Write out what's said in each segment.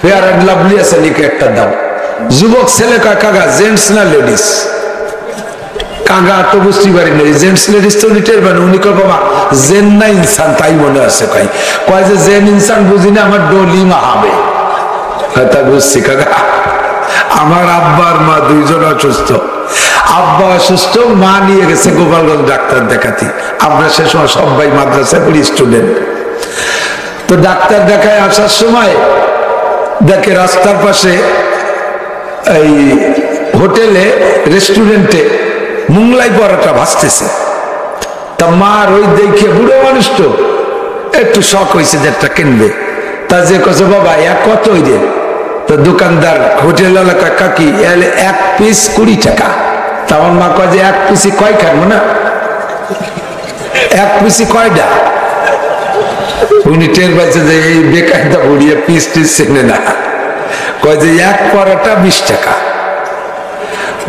Fair and lovely আছে লিখে একটা দাও। যুবক ছেলে কয় কাকা জেন্টস না লেডিস? কাকা তো বুঝতে পারিনি জেন্টস লেডিস তো নিতে পারেন। উনি কয় বাবা জেন না ইনসান তাই মনে আছে। কয় যে জেন ইনসান বুঝি না, আমার ডলি মাহাবে। তা বুঝছি কাকা। আমার আব্বা আর মা দুইজন অসুস্থ। আব্বা অসুস্থ, মা নিয়ে গেছে গোপালগঞ্জ ডাক্তার দেখাতে। আমরা সে সময় সবাই মাদ্রাসায় পড়ি স্টুডেন্ট। তো ডাক্তার দেখায় আসার সময় দেখে রাস্তার পাশে এই হোটেলে রেস্টুরেন্টে মুংলাই পরোটা ভাসতেছে। তা মার ওই দেখে বুড়ো মানুষ তো একটু শখ হয়েছে যে একটা কিনবে। তা যে কছে বাবা এক কত ওই যে? তো দোকানদার হোটেল এলাকায় কাকি এলে 1 পিস 20 টাকা। তা আমার মা কয় যে 1 পিসি কয় খাবো না, 1 পিসি কয়টা? উনি টের পাইছে যে এই বেকারটা বুড়িয়ে পিস টিস চেনে না। কয় যে 1 পরোটা 20 টাকা।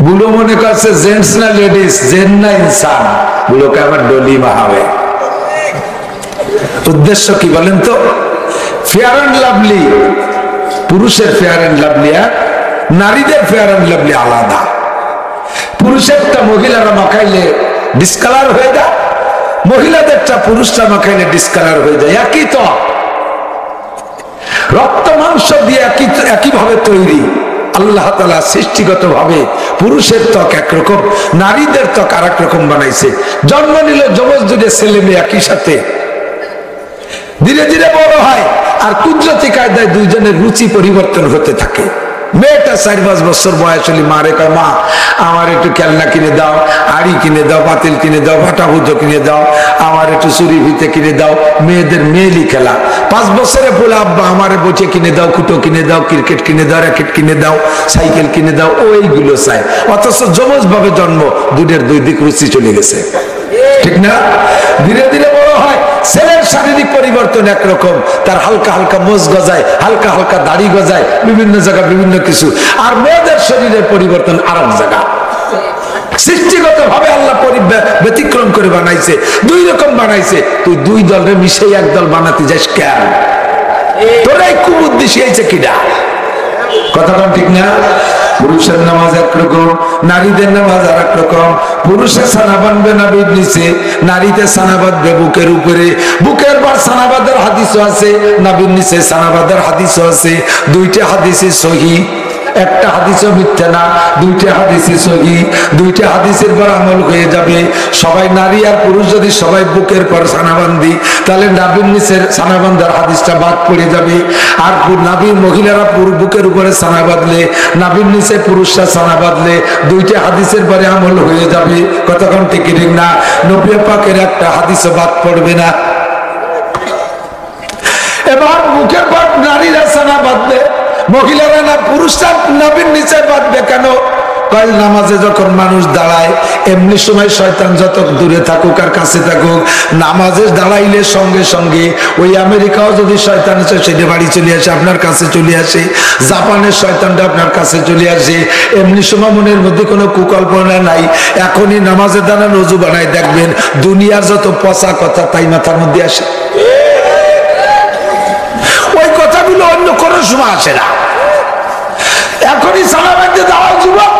বুড়ো মনে করছে জেন্টস না লেডিস, জেন না ইনসান। বুড়োকে আবার ডলি মাহাবে। উদ্দেশ্য কি বলেন তো? ফেয়ার অ্যান্ড লাভলি, পুরুষের ফেয়ার অ্যান্ড লাভলি আর নারীদের ফেয়ার অ্যান্ড লাভলি আলাদা। পুরুষেরটা মহিলারা মাখাইলে ডিসকালার হয়ে যায়, মহিলাদেরটা পুরুষরা মাখাইলে ডিসকালার হয়ে যায়। একই তো রক্ত মাংস দিয়ে একইভাবে তৈরি। আল্লাহ তাআলা সৃষ্টিগত ভাবে পুরুষের ত্বক একরকম, নারীদের ত্বক আর এক রকম বানাইছে। জন্ম নিল যমজ দুটো ছেলে মেয়ে একই সাথে, ধীরে ধীরে বড় হয় আর কুদরতি কায়দায় দুইজনের রুচি পরিবর্তন হতে থাকে। মেয়েটা 4-5 বছর বয়স হলে মারে কয় মা আমার একটু খেলনা কিনে দাও, আড়ি কিনে দাও, পাতিল কিনে দাও, ভাটা ভুজো কিনে দাও, আমার একটু চুরি ভিতে কিনে দাও। মেয়েদের মেয়েলি খেলা। 5 বছরে বলে আব্বা আমার বইটে কিনে দাও, কুটো কিনে দাও, ক্রিকেট কিনে দাও, র্যাকেট কিনে দাও, সাইকেল কিনে দাও, ওইগুলো চাই। অথচ যমজ ভাবে জন্ম, দুধের 2 দিক রুচি চলে গেছে, ঠিক না? ধীরে ধীরে বড় হয়। ছেলের শারীরিক পরিবর্তন একরকম, তার হালকা হালকা মোজ গজায়, হালকা হালকা দাড়ি গজায়, বিভিন্ন জায়গায় বিভিন্ন কিছু। আর মেয়েদের শরীরের পরিবর্তন আর এক জায়গা। সৃষ্টিগত ভাবে আল্লাহ ব্যতিক্রম করে বানাইছে, 2 রকম বানাইছে। তুই 2 দলরে মিশে এক দল বানাতে যাস কেন? তোর এই কুবুদ্ধি শিয়েছে কিনা? কথাটা ঠিক না? পুরুষের নামাজ একরকম, নারীদের নামাজ আর এক রকম। পুরুষে সানা বাঁধবে নাভির নিচে, নারীতে সানা বাঁধবে বুকের উপরে। বুকের পর সানাবাদের হাদিসও আছে, নাভির নিচে সানাবাদের হাদিসও আছে। 2টা হাদিসে সহিহ, একটা হাদিসও মিথ্যা না, 2টা হাদিসে সহিহ। 2টা হাদিসের পর আমল হয়ে যাবে। সবাই নারী আর পুরুষ যদি সবাই বুকের পর সানা বাঁধি, তাহলে নাভির নিচের সানা বাঁধার হাদিসটা বাদ পড়ে যাবে। আর নাভির মহিলারা বুকের উপরে সানা বাঁধলে, নাভির নিচে পুরুষরা সানা বাঁধলে 2টা হাদিসের পরে আমল হয়ে যাবে। কতক্ষণ ঠিক না? নবী পাকের একটা হাদিসও বাদ পড়বে না। এবার বুকের পর নারীরা সানা বাঁধলে, মহিলারা না পুরুষরা নাভির নিচে বাঁধবে কেন? কাল নামাজে যখন মানুষ দাঁড়ায়, এমনি সময় শয়তান যত দূরে থাকুক আর কাছে থাকুক, নামাজে দাঁড়াইলে সঙ্গে সঙ্গে ওই আমেরিকাও যদি শয়তান আছে সেটা বাড়ি চলে আসে, আপনার কাছে চলে আসে। জাপানের শয়তানটা আপনার কাছে চলে আসে। এমনি সময় মনের মধ্যে কোনো কুকল্পনা নাই। এখনই নামাজে দাঁড়ান, ওযু বানায় দেখবেন দুনিয়ার যত পচা কথা তাই মাথার মধ্যে আসে। ওই কথাগুলো অন্য কোনো সময় আসে না। এখনই সালা বাঁধতে দাঁড়াও যুবক,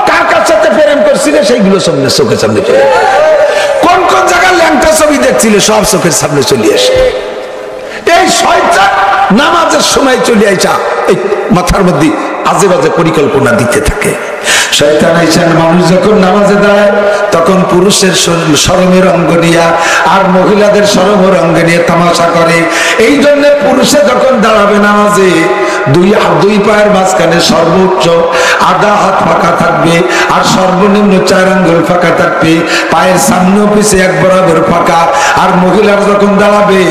কার কার সাথে প্রেম করছিলে সেইগুলো সামনে চোখের সামনে চলে, কোন কোন জায়গায় ল্যাংটা ছবি দেখছিলে সব চোখের সামনে চলে আসে। এই শয়তান নামাজের সময় চলে আইসা এই মাথার মধ্যে আজে বাজে পরিকল্পনা দিতে থাকে। শয়তান আইসা মানুষ যখন নামাজে দাঁড়ায় তখন পুরুষের শরমের অঙ্গ নিয়ে আর মহিলাদের শরমের অঙ্গ নিয়ে তামাশা করে। এই জন্য পুরুষে যখন দাঁড়াবে নামাজে, 2 পায়ের মাঝখানে সর্বোচ্চ আধা হাত ফাঁকা থাকবে আর সর্বনিম্ন 4 আঙ্গুল ফাঁকা থাকবে। পায়ের সামনে পিছে 1 বরাবর ফাঁকা। আর মহিলারা যখন দাঁড়াবে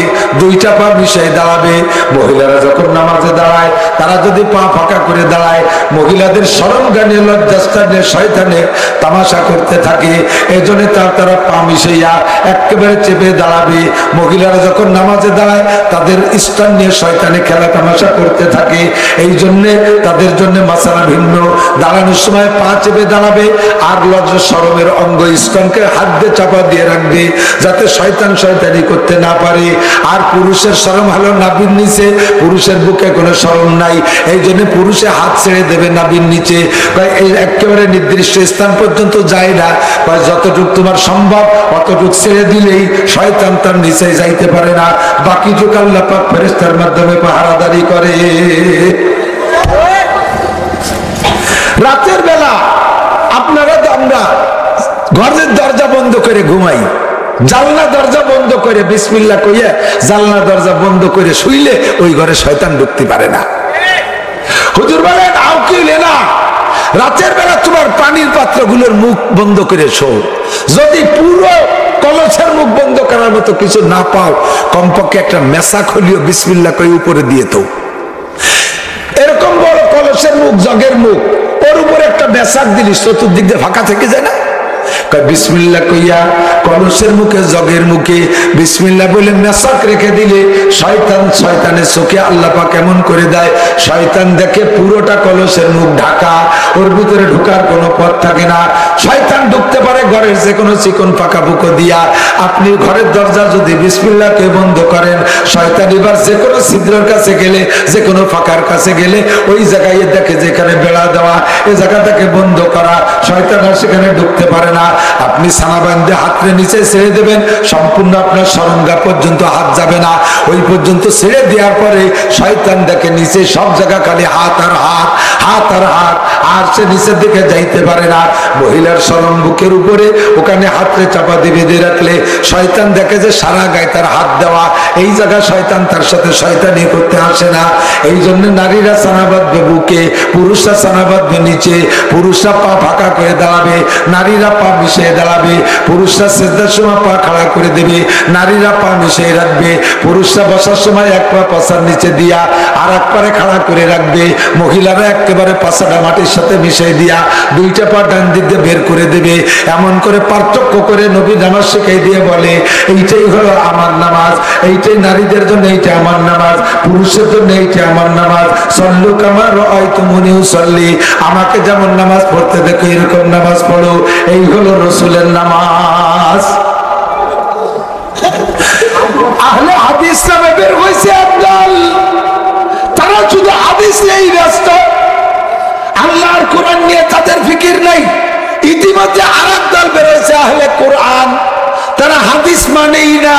2টা পা মিশিয়ে দাঁড়াবে। মহিলারা যখন নামাজে দাঁড়ায়, তারা যদি পা ফাঁকা করে দাঁড়ায়, মহিলাদের শরম গানে লজ্জাস্থানে শয়তানে তামাশা করতে থাকে। এই জন্য তারা পা মিশাইয়া একেবারে চেপে দাঁড়াবে। মহিলারা যখন নামাজে দাঁড়ায় তাদের স্থান নিয়ে শয়তানে খেলা তামাশা করতে থাকে। এই জন্য তাদের জন্য মাসালা ভিন্ন। দাঁড়ানোর সময় পা চেপে দাঁড়াবে আর লজ্জা শরমের অঙ্গ স্তনকে হাত দিয়ে চাপা দিয়ে রাখবে যাতে শয়তান শয়তানি করতে না পারে। আর পুরুষের শরম হলো নাভির নিচে, পুরুষের বুকে কোনো শরম নাই। ঘুমাই, এই জন্য পুরুষে হাত ছেড়ে দেবে নাভির নিচে, এই একেবারে নির্দিষ্ট স্থান পর্যন্ত যায় না, যতটুক তোমার সম্ভব অতটুক ছেড়ে দিলেই শয়তান তার নিচে যাইতে পারে না, বাকিটুকু আল্লাহ পাক ফেরেশতার মাধ্যমে পাহারাদারি করে। রাতের বেলা আপনারা তো আমরা ঘরের দরজা বন্ধ করে ঘুমাই, জানলা দরজা বন্ধ করে বিসমিল্লাহ কইয়া জানলা দরজা বন্ধ করে শুইলে ওই ঘরে শয়তান ঢুকতে পারে না। হুজুর বলেন আও কইলে না, রাতের বেলা তোমার পানির পাত্রগুলোর মুখ বন্ধ করে শো, যদি পুরো কলসের মুখ বন্ধ করার মতো কিছু না পাও, কমপক্ষে একটা মেসা খলিও বিসমিল্লাহ কই উপরে দিয়ে তো। এরকম বড় কলসের মুখ, জগের মুখ, ওর উপরে একটা মেসাক দিলি চতুর্দিক দিয়ে ফাঁকা থেকে যায় না, বিসমিল্লাহ কইয়া কলসের মুখে জগের মুখে বিসমিল্লাহ বলে মেসাক রেখে দিলে শয়তানের চোখে আল্লাহ পাক কেমন করে দেয়, শয়তান দেখে পুরোটা কলসের মুখ ঢাকা, ওর ভিতরে ঢোকার কোনো পথ থাকে না, শয়তান ঢুকতে পারে ঘরের যে কোনো চিকন ফাঁকা ফুঁকো দিয়া। আপনি ঘরের দরজা যদি বিসমিল্লাহকে বন্ধ করেন, শয়তান এবার যে কোনো ছিদ্রের কাছে গেলে, যে কোনো ফাঁকার কাছে গেলে ওই জায়গায় দেখে যেখানে বেড়া দেওয়া, এই জায়গাটাকে বন্ধ করা, শয়তান আর সেখানে ঢুকতে পারে না। আপনি সানা বান্ধে হাতের নিচে ছেড়ে দেবেন, সম্পূর্ণ আপনার সরঙ্গা পর্যন্ত হাত যাবে না, ওই পর্যন্ত ছেড়ে দেওয়ার পরে শয়তান দেখে নিচে সব জায়গা খালি হাত আর হাত, হাত আর হাত, আর সে নিচের দিকে যাইতে পারে না। মহিলার সরম বুকের উপরে ওখানে হাতরে চাপা দিয়ে বেঁধে রাখলে শয়তান দেখে যে সারা গায়ে তার হাত দেওয়া, এই জায়গায় শয়তান তার সাথে শয়তানি করতে আসে না। এই জন্য নারীরা সানা বাঁধবে বুকে, পুরুষরা সানা বাঁধবে নিচে, পুরুষরা পা ফাঁকা করে দাঁড়াবে, নারীরা পা মিশিয়ে দাঁড়াবে, পুরুষরা সেজদার সময় পা খাড়া করে দেবে, নারীরা পা মিশিয়ে রাখবে, পুরুষরা বসার সময় এক পা পাশার নিচে দিয়া আর এক পারে খাড়া করে রাখবে, মহিলারা একেবারে পাশাটা মাটির সাথে মিশিয়ে দিয়া দুইটা পা ডান দিক দিয়ে বের করে দেবে। এমন করে পার্থক্য করে নবী নামাজ শিখাই দিয়ে বলে, এইটাই হলো আমার নামাজ, এইটাই নারীদের জন্য এইটা আমার নামাজ, পুরুষের জন্য এইটা আমার নামাজ। সল্লু কামা রাআইতুমুনি উসাল্লি, আমাকে যেমন নামাজ পড়তে দেখো এরকম নামাজ পড়ো, এই হলো রাসূলের নামাজ। আহলে হাদিস নামে বের হইছে একদল, তারা শুধু হাদিস নিয়েই ব্যস্ত, আল্লাহর কোরআন নিয়ে তাদের ফিকির নাই। ইতিমধ্যে আরেক দল বের হয়েছে আহলে কোরআন, তারা হাদিস মানেই না,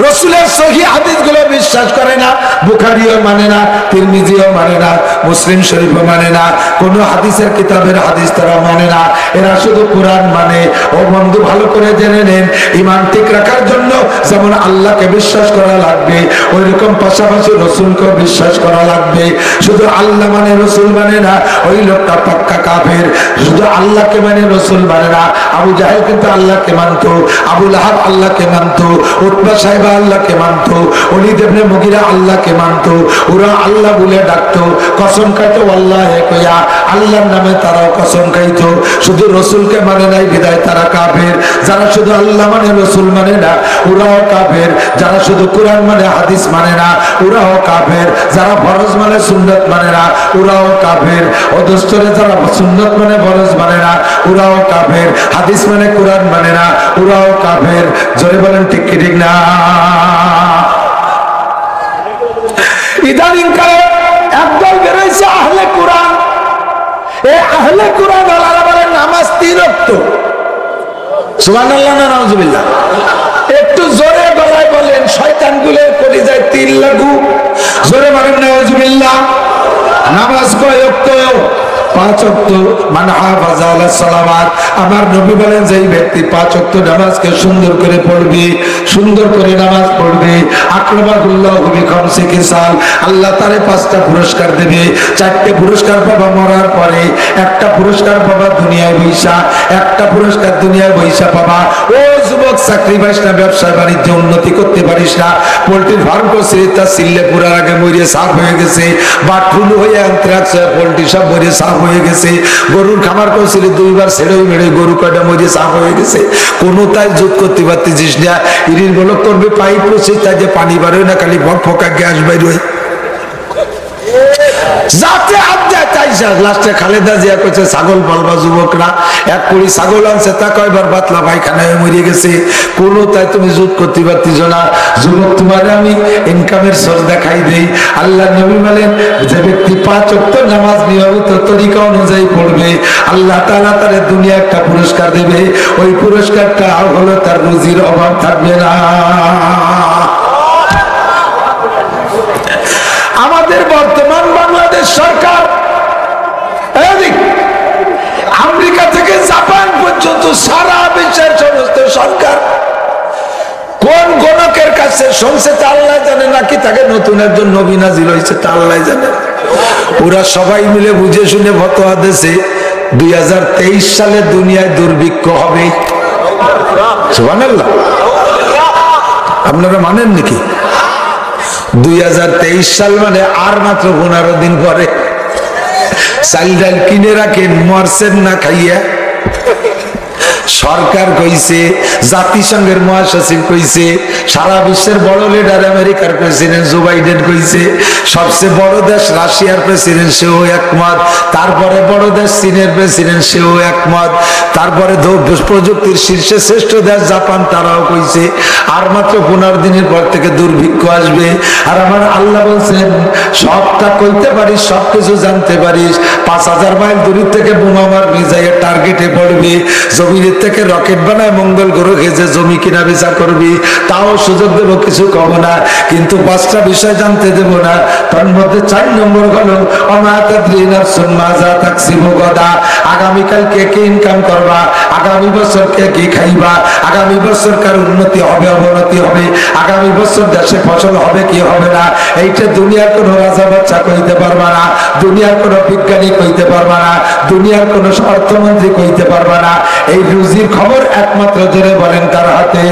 রাসূলের সহিহ হাদিসগুলো বিশ্বাস করে না, বুখারীও মানে না, তিরমিজিও মানে না, মুসলিম শরীফও মানে না, কোন হাদিসের কিতাবের হাদিস তারা মানে না, এরা শুধু কোরআন মানে। ও বন্ধু ভালো করে জেনে নেন, ঈমান ঠিক রাখার জন্য যেমন আল্লাহকে বিশ্বাস করা লাগবে, ওই রকম পাশাপাশি রাসূলকে বিশ্বাস করা লাগবে। শুধু আল্লাহ মানে রাসূল মানে না, ওই লোকটা পাক্কা কাফের। শুধু আল্লাহকে মানে রাসূল মানে না, আবু জাহেল কিন্তু আল্লাহকে মানতো, আবু লাহাব আল্লাহকে মানতো, উতবা সাহেবা আল্লাহকে মানতো, ওলীদ ইবনে মুগীরা আল্লাহকে মানতো, ওরা আল্লাহ বলে ডাকতো, কসম খাইতো আল্লাহে কইয়া, আল্লাহর নামে তারাও কসম খাইতো। শুধু রাসূলকে মানে নাই বিদায় তারা কাফের। যারা শুধু আল্লাহ মানে রাসূল মানে না, ওরাও কাফের। যারা শুধু কোরআন মানে হাদিস মানে না, ওরাও কাফের। যারা ফরজ মানে সুন্নাত মানে না, ওরাও কাফের। অদস্তরে যারা সুন্নাত মানে ফরজ মানে না, ওরাও কাফের। হাদিস মানে কোরআন মানে না, ওরাও কাফের। জোরে বলেন ঠিক কি ঠিক না? ইদানিং কালে একদল বেরোইছে আহলে কোরআন, এই আহলে কোরআন ওয়ালারা বলেন নামাজ 3 ওয়াক্ত। সুবহানাল্লাহ না নাউজুবিল্লাহ? একটু জোরে গলায় বলেন, শয়তান গুলো করে যায় 3 লাগু। জোরে বলেন নাউজুবিল্লাহ। নামাজ কয় ওয়াক্ত? 5 ওয়াক্ত। মান হাফাযা আলা সালাওয়াত, আমার নবী বলেন যেই ব্যক্তি 5 ওয়াক্ত নামাজকে সুন্দর করে পড়বে, সুন্দর করে নামাজ পড়বে, আকরামাহুল্লাহু বিখামসি খিসাল, আল্লাহ তারে 5টা পুরস্কার দেবে। 4টে পুরস্কার পাবা মরার পরে, একটা পুরস্কার পাবা দুনিয়ায় বৈশা, একটা পুরস্কার দুনিয়ায় বৈশা পাবা। ও যুবক, চাকরি পাইস না, ব্যবসা বাণিজ্যে উন্নতি করতে পারিস না, পোল্ট্রির ফার্ম করছে, তা সিললে পুরার আগে মরিয়ে সাফ হয়ে গেছে, বাথরুম হয়ে অ্যানথ্রাক্স হয়ে পোল্ট্রি সব মরিয়ে সাফ হয়ে গেছে, গরুর খামার করছিল 2বার ছেড়ে মেরে গরু কয়টা মরিয়ে সাফ হয়ে গেছে, কোনো তাই যোগ করতে পারতেছিস না। ইরির বলক করবে পাইপ প্রসেস, তাই যে পানি বাড়ে না, খালি ভক ফকা গ্যাস বাইর হয়, যাতে হাত যায় তাই লাস্টে খালেদা জিয়া কইছে ছাগল পালবা যুবকরা, 1 কোটি ছাগল আনছে, তা কয়বার পাতলা পায়খানায় মরে গেছে, কোনো তাই তুমি জুত করতে পারতিস না। যুবক তোমার আমি ইনকামের সোর্স দেখাই দেই। আল্লাহ নবী বলেন যে ব্যক্তি 5 ওয়াক্ত নামাজ নিয়মিত তরিকা অনুযায়ী পড়বে, আল্লাহ তাআলা তার দুনিয়া একটা পুরস্কার দেবে, ওই পুরস্কারটা হলো তার রুজির অভাব থাকবে না। আমাদের বর্তমান বাংলাদেশ সরকার আমেরিকা থেকে জাপান পর্যন্ত সারা বিশ্বের সমস্ত সরকার কোন গণকের কাছে শুনছে তা আল্লাহ জানে, নাকি তাকে নতুন একজন নবী নাজিল হয়েছে তা আল্লাহ জানে। ওরা সবাই মিলে বুঝে শুনে ফতোয়া দিয়েছে 2023 সালে দুনিয়ায় দুর্ভিক্ষ হবে। সুবহানাল্লাহ, আপনারা মানেন নাকি? 2023 সাল মানে আর মাত্র 15 দিন পরে। চাল ডাল কিনে রাখেন, মরছেন না খাইয়া। সরকার কইছে, জাতিসংঘের মহাসচিব কইছে, সারা বিশ্বের বড় লিডার আমেরিকার প্রেসিডেন্ট জো বাইডেন কইছে, সবচেয়ে বড় দেশ রাশিয়ার প্রেসিডেন্ট সেও একমত, তারপরে বড় দেশ চীনের প্রেসিডেন্ট সেও একমত, তারপরে প্রযুক্তির শীর্ষে শ্রেষ্ঠ দেশ জাপান তারাও কইছে আর মাত্র 15 দিনের পর থেকে দুর্ভিক্ষ আসবে। আর আমার আল্লাহ বলছেন সবটা কইতে পারিস, সবকিছু জানতে পারিস, 5000 মাইল দূর থেকে বোমা মারবি, যাইয়া টার্গেটে পড়বি, জমিনের থেকে রকেট বানায় মঙ্গল গ্রহে যে জমি কিনা বেচা করবি তাও সুযোগ দেব, কিছু কব না, কিন্তু 5টা বিষয় জানতে দেব না। তার মধ্যে 4 নম্বর হলো আগামীকাল কে কি ইনকাম করবা, আগামী বছর কে কি খাইবা, আগামী বছর কার উন্নতি হবে অবনতি হবে, আগামী বছর দেশে ফসল হবে কি হবে না, এইটা দুনিয়ার কোন রাজা বাচ্চা কইতে পারবা না, দুনিয়ার কোন বিজ্ঞানী কইতে পারবা না, দুনিয়ার কোন অর্থমন্ত্রী কইতে পারবা না। এই রুজির খবর একমাত্র জোরে বলেন তার হাতে।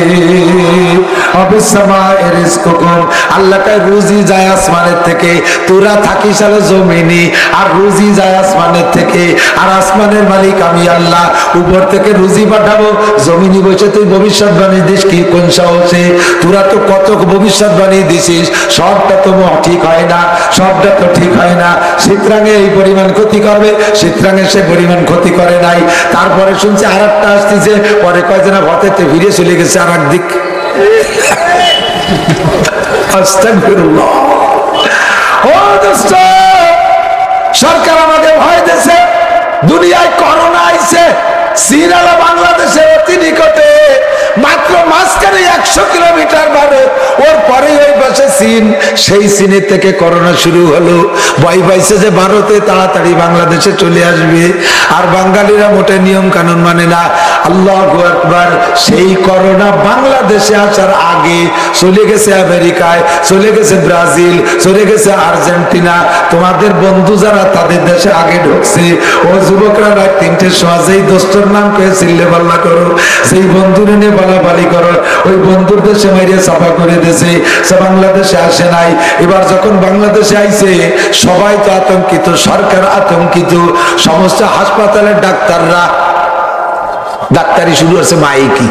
আল্লাহ কয় রুজি যায় আসমানের থেকে, তোরা থাকিস আলো জমিনে, আর রুজি যায় আসমানের থেকে, আর আসমানের মালিক আমি আল্লাহ, উপর থেকে রুজি পাঠাবো, জমিনে বসে তুই ভবিষ্যৎবাণী দিস কি কোন সাহসে? তোরা তো কত ভবিষ্যৎবাণী দিছিস, সবটা তো ঠিক হয় না, সবটা তো ঠিক হয় না। শীতরাঙে এই পরিমাণ ক্ষতি করবে, শীতরাঙে সে পরিমাণ ক্ষতি করে নাই। তারপরে শুনছে আর একটা আসতেছে, পরে কয় যেন হঠাৎ ফিরে চলে গেছে আর একদিক। সরকার আমাকে ভয় দিয়েছে, দুনিয়ায় করোনা আইছে, চীন আলো বাংলাদেশের অতি নিকটে, মাত্র মাঝখানে 100 কিলোমিটার ভারত, ওর পরে ওই পাশে চীন, সেই চীনের থেকে করোনা শুরু হলো। ভয় পাইছে যে ভারতে তাড়াতাড়ি বাংলাদেশে চলে আসবে, আর বাঙালিরা মোটে নিয়ম কানুন মানে না। আল্লাহু আকবার, সেই করোনা বাংলাদেশে আসার আগে চলে গেছে আমেরিকায়, চলে গেছে ব্রাজিল, চলে গেছে আর্জেন্টিনা। তোমাদের বন্ধু যারা তাদের দেশে আগে ঢুকছে, ও যুবকরা রাত 3টের সময় যেই দোস্তর নাম কয়ে চিল্লে পাল্লা করো, সেই বন্ধুর নিয়ে বালাবালি করো, ওই বন্ধুর দেশে মাইরে চাপা করে দিয়েছে, সে বাংলাদেশে আসে নাই। এবার যখন বাংলাদেশে আইছে সবাই তো আতঙ্কিত, সরকার আতঙ্কিত, সমস্ত হাসপাতালের ডাক্তাররা ডাক্তারি শুরু হচ্ছে মাইকি,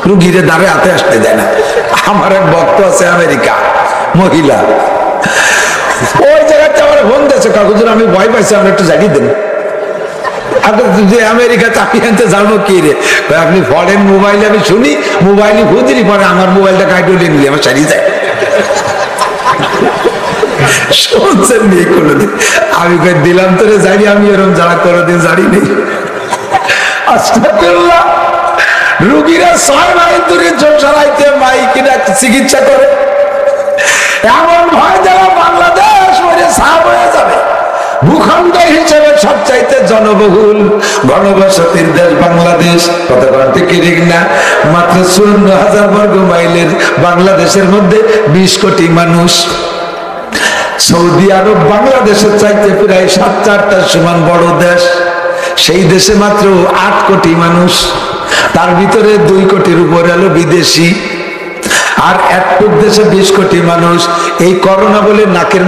রুগীরে দাঁড়ে হাতে আসতে দেয় না। আমার এক ভক্ত আছে আমেরিকা, মহিলা, ওই জায়গাতে আমার ফোন দিয়েছে, কাকুজন আমি ভয় পাইছি, আমরা একটু জানিয়ে দেন। আমেরিকা চাকরি আনতে জানো কি রে? আপনি ফরেন মোবাইলে আমি শুনি, মোবাইলে খুঁজলি, পরে আমার মোবাইলটা কাটিয়ে নিলি, আমার সারিয়ে যায়। শুনছেন নি কোনোদিন? আমি দিলাম তোরে জানি, আমি এরকম যারা কোনোদিন জানি নেই। আস্তাগফিরুল্লাহ, রুগীরা 6 মাইল দূরে জোরসারাইতে মাইকিনা চিকিৎসা করে, এমন ভয় যারা বাংলাদেশ মরে সাফ হয়ে যাবে। ভূখণ্ড হিসেবে সবচাইতে জনবহুল ঘনবসতির দেশ বাংলাদেশ, কথা বলতে কি ঠিক না? মাত্র 54,000 বর্গ মাইলের বাংলাদেশের মধ্যে 20 কোটি মানুষ। সৌদি আরব বাংলাদেশের চাইতে প্রায় 7-8টার সমান বড় দেশ, সেই দেশে মাত্র 8 কোটি মানুষ, তার ভিতরে 2 কোটির উপরে হলো বিদেশি, আর একটুক দেশে 20 কোটি মানুষ। এই করোনা বলে নাকের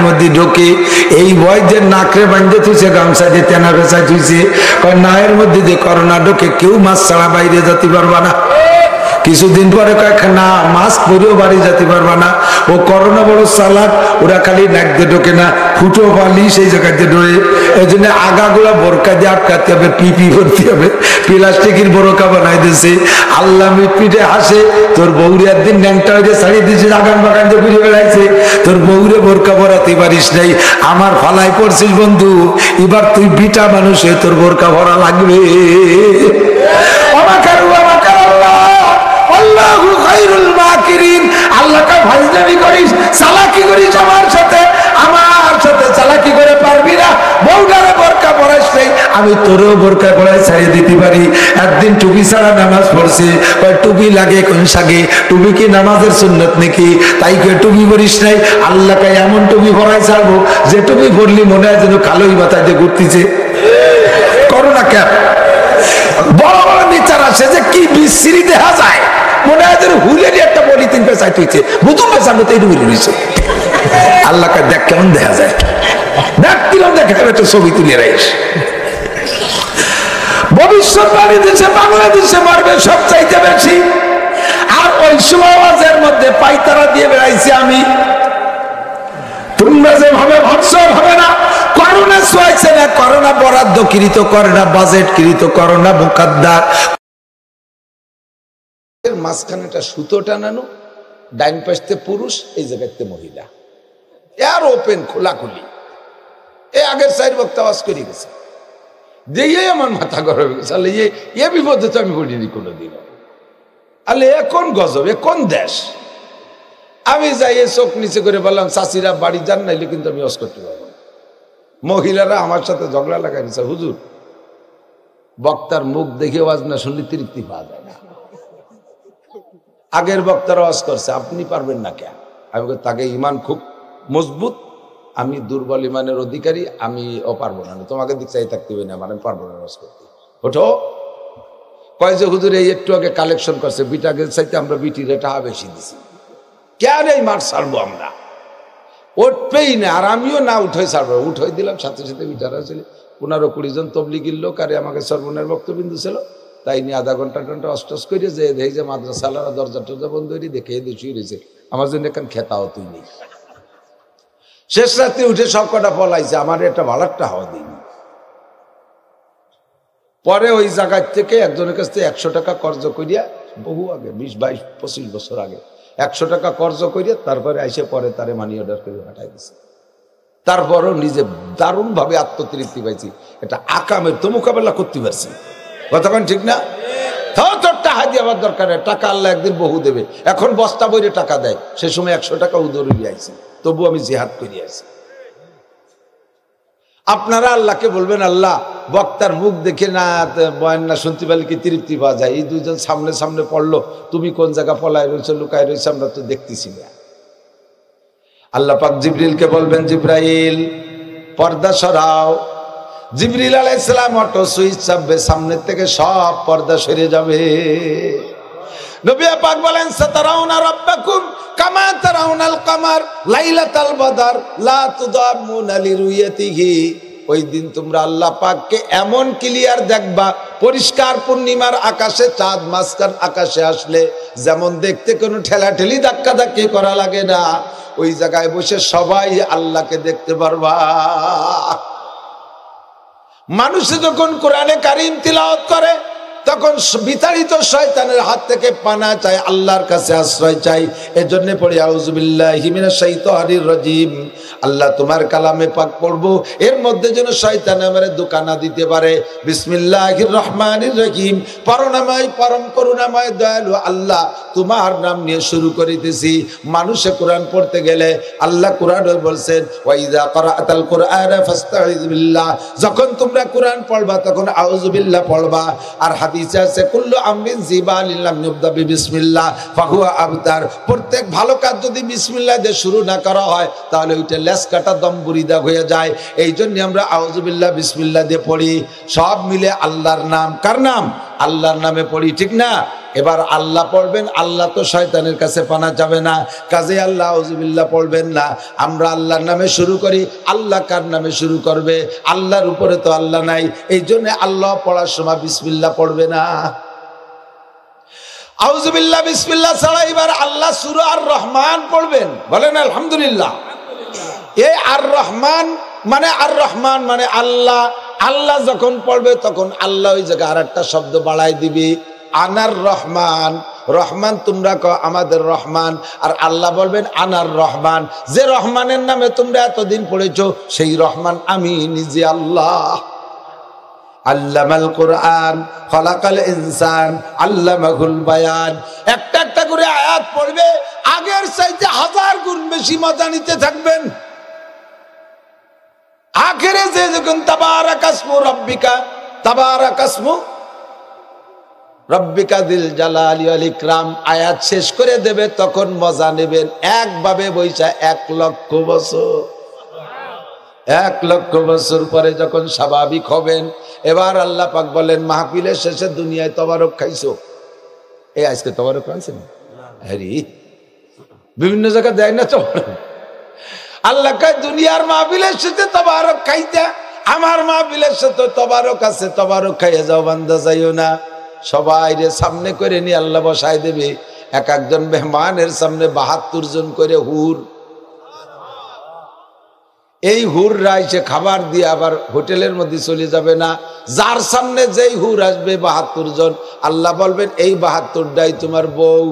মধ্যে ঢোকে, এই ভয় যে নাকরে বাঁধতে থুইছে, গামছা দিয়ে তেনা বেচায় থুইছে, নায়ের মধ্যে যে করোনা ঢোকে, কেউ মাছ ছাড়া বাইরে যেতে পারবা না, কিছুদিন পরে কয়েক না মাস্ক পরেও বাড়ি যেতে পারবা না, ও করোনা বড় চালাক, ওরা খালি নাক দিয়ে ঢোকে না, ফুটো পালি সেই জায়গাতে ঢোকে। এই জন্য আগাগুলা বোরকা দিয়ে আটকাতে হবে, পিপি ভরতে হবে, প্লাস্টিকের বোরকা বানাই দিয়েছে। আল্লাহ মিটপিটে হাসে, তোর বউরে একদিন ন্যাংটা হয়ে ছাড়িয়ে দিয়েছে, আগান বাগান দিয়ে ঘুরে বেড়াইছে, তোর বউরে বোরকা পরাতে পারিস নাই, আমার ফালাই পড়ছিস বন্ধু, এবার তুই বিটা মানুষ হয়ে তোর বোরকা ভরা লাগবে। আল্লাহকে ফাজলামি করিস, চালাকি করিস আমার সাথে চালাকি করে পারবি না। বউটারে বোরকা পরাইস নাই, আমি তোরেও বোরকা পরাই ছাড়িয়ে দিতে পারি। একদিন টুপি ছাড়া নামাজ পড়ছে, টুপি লাগে কোন সাগে, টুপি কি নামাজের সুন্নত নাকি, তাই কে টুপি পরিস নাই। আল্লাহকে এমন টুপি পরাই ছাড়বো যে টুপি পরলি মনে হয় যেন কালোই মাথায় দিয়ে ঘুরতেছে। করোনা ক্যাপ বড় বড় বিচার আসে যে কি বিশ্রী দেখা যায়, মনে হয় যেন হুলেরই একটা পলিথিন পেঁচাই তুইছে, বুতুম পেঁচার মতো এই হুলে রয়েছে। আল্লাহকে দেখ কেমন দেখা যায়, দেখ কিরম দেখা যাবে, তো ছবি তুলে রাইস। ভবিষ্যৎবাণী দেশে বাংলাদেশে মারবে সব চাইতে বেশি, আর ওই সমাজের মধ্যে পাইতারা দিয়ে বেড়াইছি আমি। তোমরা যেভাবে ভাবছ হবে না। করোনা সোয়াইছে না, করোনা বরাদ্দ কৃত, করোনা বাজেট কৃত, করোনা মুকাদ্দার। মাঝখানেটা সুতো টানানো, ডাইন পাশে পুরুষ, এই জায়গাতে মহিলা, আর ওপেন খোলাখুলি। এ আগের সাইড বক্তা আওয়াজ করে গেছে, দিয়ে আমার মাথা গরম হয়ে গেছে। আলে এ বিপদে তো আমি পড়িনি কোনোদিন। আলে এখন গজব, এখন দেশ। আমি যাই চোখ নিচে করে বললাম, চাষিরা বাড়ি যান, নাইলে কিন্তু আমি অস করতে পারবো না। মহিলারা আমার সাথে ঝগড়া লাগাই দিচ্ছে, হুজুর বক্তার মুখ দেখে ওয়াজ না শুনলে তৃপ্তি পাওয়া যায় না। আগের বক্তারা ওয়াজ করছে, আপনি পারবেন না কেন? আমি তাকে ইমান খুব মজবুত, আমি দুর্বল ইমানের অধিকারী, আমি ও পারবো না, তোমাকে দিক চাই থাকতে হবে না, মানে আমি পারবো না ওয়াজ করতে। ওঠো। কয় যে হুজুর এই একটু আগে কালেকশন করছে, বিটাকে চাইতে আমরা বিটির টাকা বেশি দিছি, কেন এই মাঠ ছাড়বো আমরা? উঠবেই না, আর আমিও না উঠে ছাড়বো। উঠে দিলাম, সাথে সাথে বিটারা ছিল 15-20 জন তবলিগির লোক, আর আমাকে সর্বনের বক্তবিন্দু ছিল। তাই নিয়ে আধা ঘন্টা অস্টস করে যে দেখি যে মাদ্রাসালারা দরজা টরজা বন্ধ হয়ে দেখে শুয়ে রয়েছে, আমার জন্য এখন খেতাও তুই নেই। শেষ রাত্রে উঠে সব কটা পলাইছে, আমার একটা ভাড়াটা হওয়া দিইনি। পরে ওই জায়গার থেকে একজনের কাছ থেকে 100 টাকা কর্জ করিয়া, বহু আগে 20-22-25 বছর আগে 100 টাকা কর্জ করিয়া তারপরে আইসে পরে তারে মানি অর্ডার করে পাঠাই দিছে। তারপরও নিজে দারুণ ভাবে আত্মতৃপ্তি পাইছি, এটা আকামের তো মোকাবেলা করতে পারছি। কতক্ষণ ঠিক না? তোর টাকা দিয়ে আমার দরকার নেই, টাকা আল্লাহ একদিন বহু দেবে। এখন বস্তা বইরে টাকা দেয়, সে সময় 100 টাকা উদরে দিয়ে আইছি, তবু আমি জিহাদ করে আইছি। আপনারা আল্লাহকে বলবেন, আল্লাহ বক্তার মুখ দেখে না বয়ান না শুনতে পারলে কি তৃপ্তি পাওয়া যায়? এই দুইজন সামনে সামনে পড়লো, তুমি কোন জায়গা পলায় রয়েছে, লুকায় রয়েছে, আমরা তো দেখতেছি না। আল্লাহ পাক জিবরিলকে বলবেন, জিব্রাইল পর্দা সরাও। জিবরিল আলাইহিস সালাম অটো সুইচ চাপবে, সামনের থেকে সব পর্দা সরে যাবে। নবী পাক বলেন, সাতারাউনা রাব্বাকুম কামা তারাউনাল কামার লাইলাতাল বদর লা তুদামুনা লিরুয়াতিহি। ওই দিন তোমরা আল্লাহ পাককে এমন ক্লিয়ার দেখবা, পরিষ্কার পূর্ণিমার আকাশে চাঁদ মাঝখান আকাশে আসলে যেমন দেখতে কোনো ঠেলাঠেলি ধাক্কা ধাক্কি করা লাগে না, ওই জায়গায় বসে সবাই আল্লাহকে দেখতে পারবা। মানুষে যখন কোরআনে কারীম তিলাওয়াত করে, তখন বিতাড়িত শয়তানের হাত থেকে পানা চাই, আল্লাহর কাছে আশ্রয় চাই। এজন্য পড়ি আউযু বিল্লাহি মিনাশ শাইতানির রাজিম। আল্লাহ তোমার কালামে পাক পড়বো, এর মধ্যে যেন শয়তান আমারে ধোঁকা না দিতে পারে। বিসমিল্লাহির রহমানির রহিম। পরনাময় পরম করুণাময় দয়ালু আল্লাহ, তোমার নাম নিয়ে শুরু করিতেছি। মানুষে কোরআন পড়তে গেলে আল্লাহ কোরআনে বলছেন, ওয়াইযা ক্রাআতাল কুরআনা ফাস্তাইয বিল্লাহ। যখন তোমরা কোরআন পড়বা তখন আউযু বিল্লাহ পড়বা। আর হাদিসে আছে, কুল্লু আমরিন জিবালিন লাম ইউবদা বিসমিল্লাহ ফাহুয়া আবতার। প্রত্যেক ভালো কাজ যদি বিসমিল্লাহ দিয়ে শুরু না করা হয়, তাহলে ওইটা লেস কাটা দম বুরিদা হয়ে যায়। এই জন্য আমরা আউযু বিল্লাহ বিসমিল্লাহ দিয়ে পড়ি। সব মিলে আল্লাহর নাম, কার নাম? আল্লাহর নামে পড়ি, ঠিক না? এবার আল্লাহ পড়বেন, আল্লাহ তো শয়তানের কাছে পানা যাবে না, কাজে আল্লাহ আউযু বিল্লাহ পড়বেন না। আমরা আল্লাহর নামে শুরু করি, আল্লাহ কার নামে শুরু করবে? আল্লাহর উপরে তো আল্লাহ নাই, এই জন্য আল্লাহ পড়ার সময় বিসমিল্লাহ পড়বে না। আউযুবিল্লাহ বিসমিল্লাহ ছাড়া এবার আল্লাহ সূরা আর রহমান পড়বেন, বলেন আলহামদুলিল্লাহ। এই আর রহমান মানে আল্লাহ। আল্লাহ যখন পড়বে তখন আল্লাহ ওই জায়গায় আর একটা শব্দ বাড়াই দিবি, আনার রহমান। রহমান তোমরা কও আমাদের রহমান, আর আল্লাহ বলবেন আনার রহমান। যে রহমানের নামে তোমরা এতদিন পড়েছো সেই রহমান আমি নিজে আল্লাহ। আল্লামাল কোরআন খলাকাল ইনসান আল্লামাহুল বায়ান। একটা একটা করে আয়াত পড়বে, আগের চাইতে 1000 গুণ বেশি মজা নিতে থাকবেন। আখেরে যে যখন তাবারাকাসমু রাব্বিকা, তাবারাকাসমু রাব্বিকা দিল জালালি ওয়াল ইকরাম আয়াত শেষ করে দেবে, তখন মজা নেবেন একভাবে বইসা 1 লক্ষ বছর। 1 লক্ষ বছর পরে যখন স্বাভাবিক হবেন, এবার আল্লাহ পাক বলেন মাহফিলের শেষে দুনিয়ায় তবারক খাইছো? এই আজকে তবারক খাইছেন? আরে বিভিন্ন জায়গায় দেয় না তো। আল্লাহ কয় দুনিয়ার মাহফিলের শেষে তবারক খাইতে, আমার মাহফিলের সাথে তবারক আছে, তবারক খাইয়ে যাও বান্দা, যাইও না। সবাই রে সামনে করে নিয়ে আল্লাহ বসায় দেবে। এক একজন মেহমানের সামনে 72 জন করে হুর। এই হুররা এসে খাবার দিয়ে আবার হোটেলের মধ্যে চলে যাবে না। যার সামনে যেই হুর আসবে 72 জন, আল্লাহ বলবেন এই 72টাই তোমার বউ,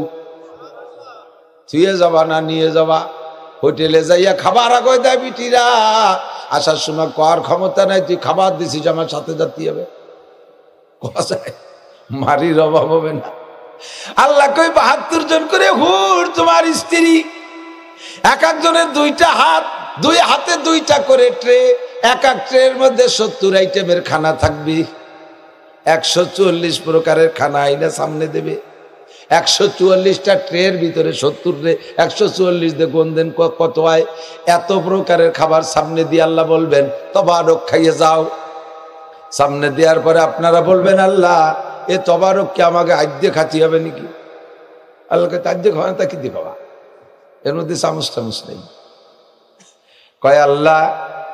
ছুঁয়ে যাবা না নিয়ে যাবা। হোটেলে যাইয়া খাবার আগে দেয় বিটিরা, আসার সময় কর ক্ষমতা নাই, তুই খাবার দিছিস আমার সাথে যাতে হবে, মারির অভাব হবে না। আল্লাহ কই 72 জন করে হুর তোমার স্ত্রী। এক একজনের 2টা হাত, 2 হাতে 2টা করে ট্রে, এক এক ট্রের মধ্যে 70 আইটেমের খানা থাকবে। 144 প্রকারের খানা আইনা সামনে দেবে। 144টা ট্রের ভিতরে 70 রে 144 দিয়ে গন্ধেন কত হয়। এত প্রকারের খাবার সামনে দিয়ে আল্লাহ বলবেন তবারক খাইয়ে যাও। সামনে দেওয়ার পরে আপনারা বলবেন আল্লাহ এ তবারক কি আমাকে আদ্যে খাতি হবে নাকি? আল্লাহকে আদ্যে খাওয়া তা কি দিয়ে খাওয়া, এর মধ্যে চামচ টামচ নেই। কয় আল্লাহ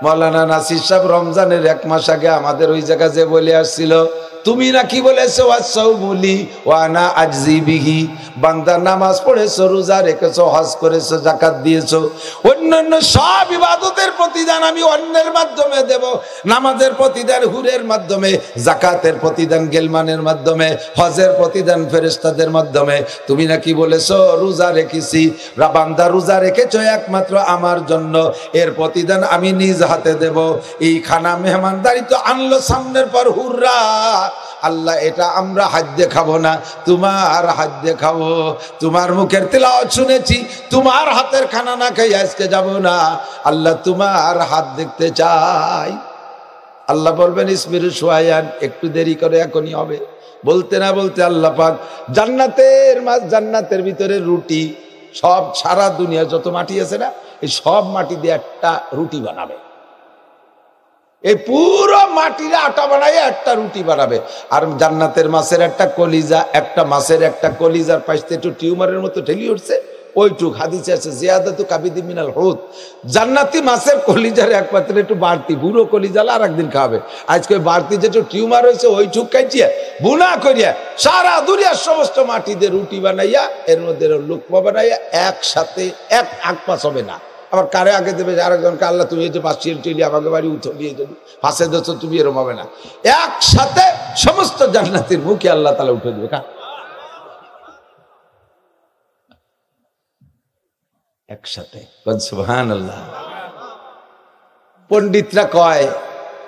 মৌলানা নাসির সাহেব রমজানের 1 মাস আগে আমাদের ওই জায়গা যে বলে আসছিল, তুমি নাকি বলেছো ওয়াসাউমুলি ওয়ানা আজজি বিহি, বান্দা নামাজ পড়েছো, রোজা রেখেছো, হজ করেছো, যাকাত দিয়েছো, অন্যান্য সব ইবাদতের প্রতিদান আমি অন্যের মাধ্যমে দেব। নামাজের প্রতিদান হুরের মাধ্যমে, যাকাতের প্রতিদান গেলমানের মাধ্যমে, হজের প্রতিদান ফেরেশতাদের মাধ্যমে। তুমি নাকি বলেছো রোজা রেখেছি, বান্দা রোজা রেখেছো একমাত্র আমার জন্য, এর প্রতিদান আমি নিজ হাতে দেব। এই খানা মেহমানদারি তো আনলো সামনের পর হুররা। আল্লাহ এটা আমরা হাত দিয়ে খাবো না, তোমার হাত দিয়ে খাবো। তোমার মুখের তেলাওয়াত শুনেছি, তোমার হাতের খানা না খাই আজকে যাব না। আল্লাহ তোমার হাত দেখতে চাই। আল্লাহ বলবেন ইসমির সুয়ায়ান, একটু দেরি করে এখনই হবে। বলতে না বলতে আল্লাহ পাক জান্নাতের ভিতরে রুটি, সব সারা দুনিয়া যত মাটি আছে না, এই সব মাটি দিয়ে একটা রুটি বানাবে। এই পুরো মাটির আটা বানায় একটা রুটি বানাবে। আর জান্নাতের মাছের একটা কলিজা, একটা মাছের একটা কলিজার পাশে একটু টিউমারের মতো ঠেলি উঠছে, ওইটুক হাদিসে আছে জিয়াদাতু কাবিদি মিনাল হুত। জান্নাতি মাছের কলিজার একমাত্র একটু বাড়তি, বুড়ো কলিজাল আর একদিন খাবে। আজকে বাড়তি যেটু টিউমার হয়েছে ওইটুক কাটিয়ে বুনা করিয়া সারা দুনিয়ার সমস্ত মাটি দিয়ে রুটি বানাইয়া এর মধ্যে লুকমা বানাইয়া একসাথে এক পাশ হবে না। আবার কারে আগে দেবে আরেকজনকে, আল্লাহ তুমি এই যে পাশিয়ে টেলি আমাকে বাড়ি উঠো দিয়ে দেবো, ফাঁসে দিচ্ছ তুমি এরম হবে না। একসাথে সমস্ত জান্নাতের মুখে আল্লাহ তাআলা উঠে দেবে। একসাথে সুবহানাল্লাহ। পণ্ডিতরা কয়,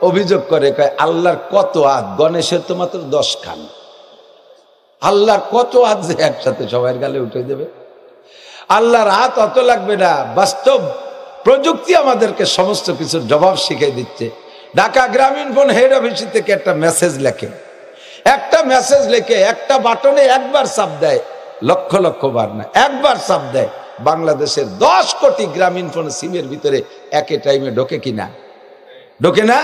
অভিযোগ করে, কয় আল্লাহর কত হাত, গণেশের তো মাত্র 10 খান, আল্লাহর কত হাত যে একসাথে সবার গালে উঠে দেবে। আল্লাহর হাত অত লাগবে না। বাস্তব প্রযুক্তি আমাদেরকে সমস্ত কিছুর জবাব শিখিয়ে দিচ্ছে। ঢাকা গ্রামীণ ফোন হেড অফিস থেকে একটা মেসেজ লেখে, একটা বাটনে একবার চাপ দেয়, লক্ষ লক্ষ বার না, একবার চাপ দেয়, বাংলাদেশের 10 কোটি গ্রামীণ ফোন সিমের ভিতরে একে টাইমে ঢোকে কিনা? ঢোকে না।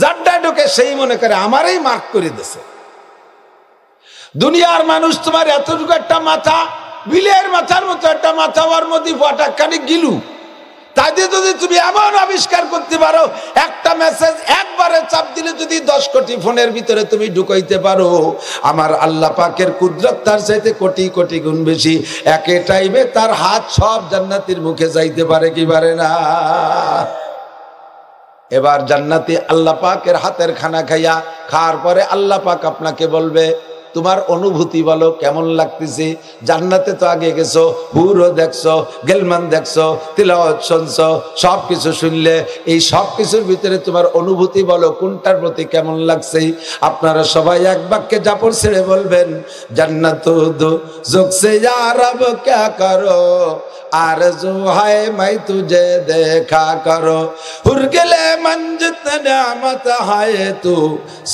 যারটায় ঢোকে সেই মনে করে আমারই মার্ক করে দিছে। দুনিয়ার মানুষ তোমার এতটুকু একটা মাথা, বিলের মাথার মতো একটা মাথা, ওর মধ্যে ফটাকখানি গিলু, তাই যদি তুমি এমন আবিষ্কার করতে পারো একটা মেসেজ একবারে চাপ দিলে যদি 10 কোটি ফোনের ভিতরে তুমি ঢুকাইতে পারো, আমার আল্লাহ পাকের কুদরত তার চাইতে কোটি কোটি গুণ বেশি। একে টাইমে তার হাত সব জান্নাতীর মুখে যাইতে পারে কি পারে না? এবার জান্নাতি আল্লাহ পাকের হাতের খানা খাইয়া খাওয়ার পরে আল্লাহ পাক আপনাকে বলবে, তোমার অনুভূতি বলো, কেমন লাগতেছে? জান্নাতে তো আগে গেছো, হুরও দেখছো, গেলমান দেখছো, তিলাওয়াত শুনছো, সবকিছু শুনলে, এই সব কিছুর ভিতরে তোমার অনুভূতি বলো, কোনটার প্রতি কেমন লাগছে? আপনারা সবাই এক বাক্যে জাপর ছেড়ে বলবেন, জান্নাত দোজখ সে ইয়া রব ক্যা করো, आरज़ू है मैं तुझे देखा करो, हुरगिले मंजित नेमत है तू,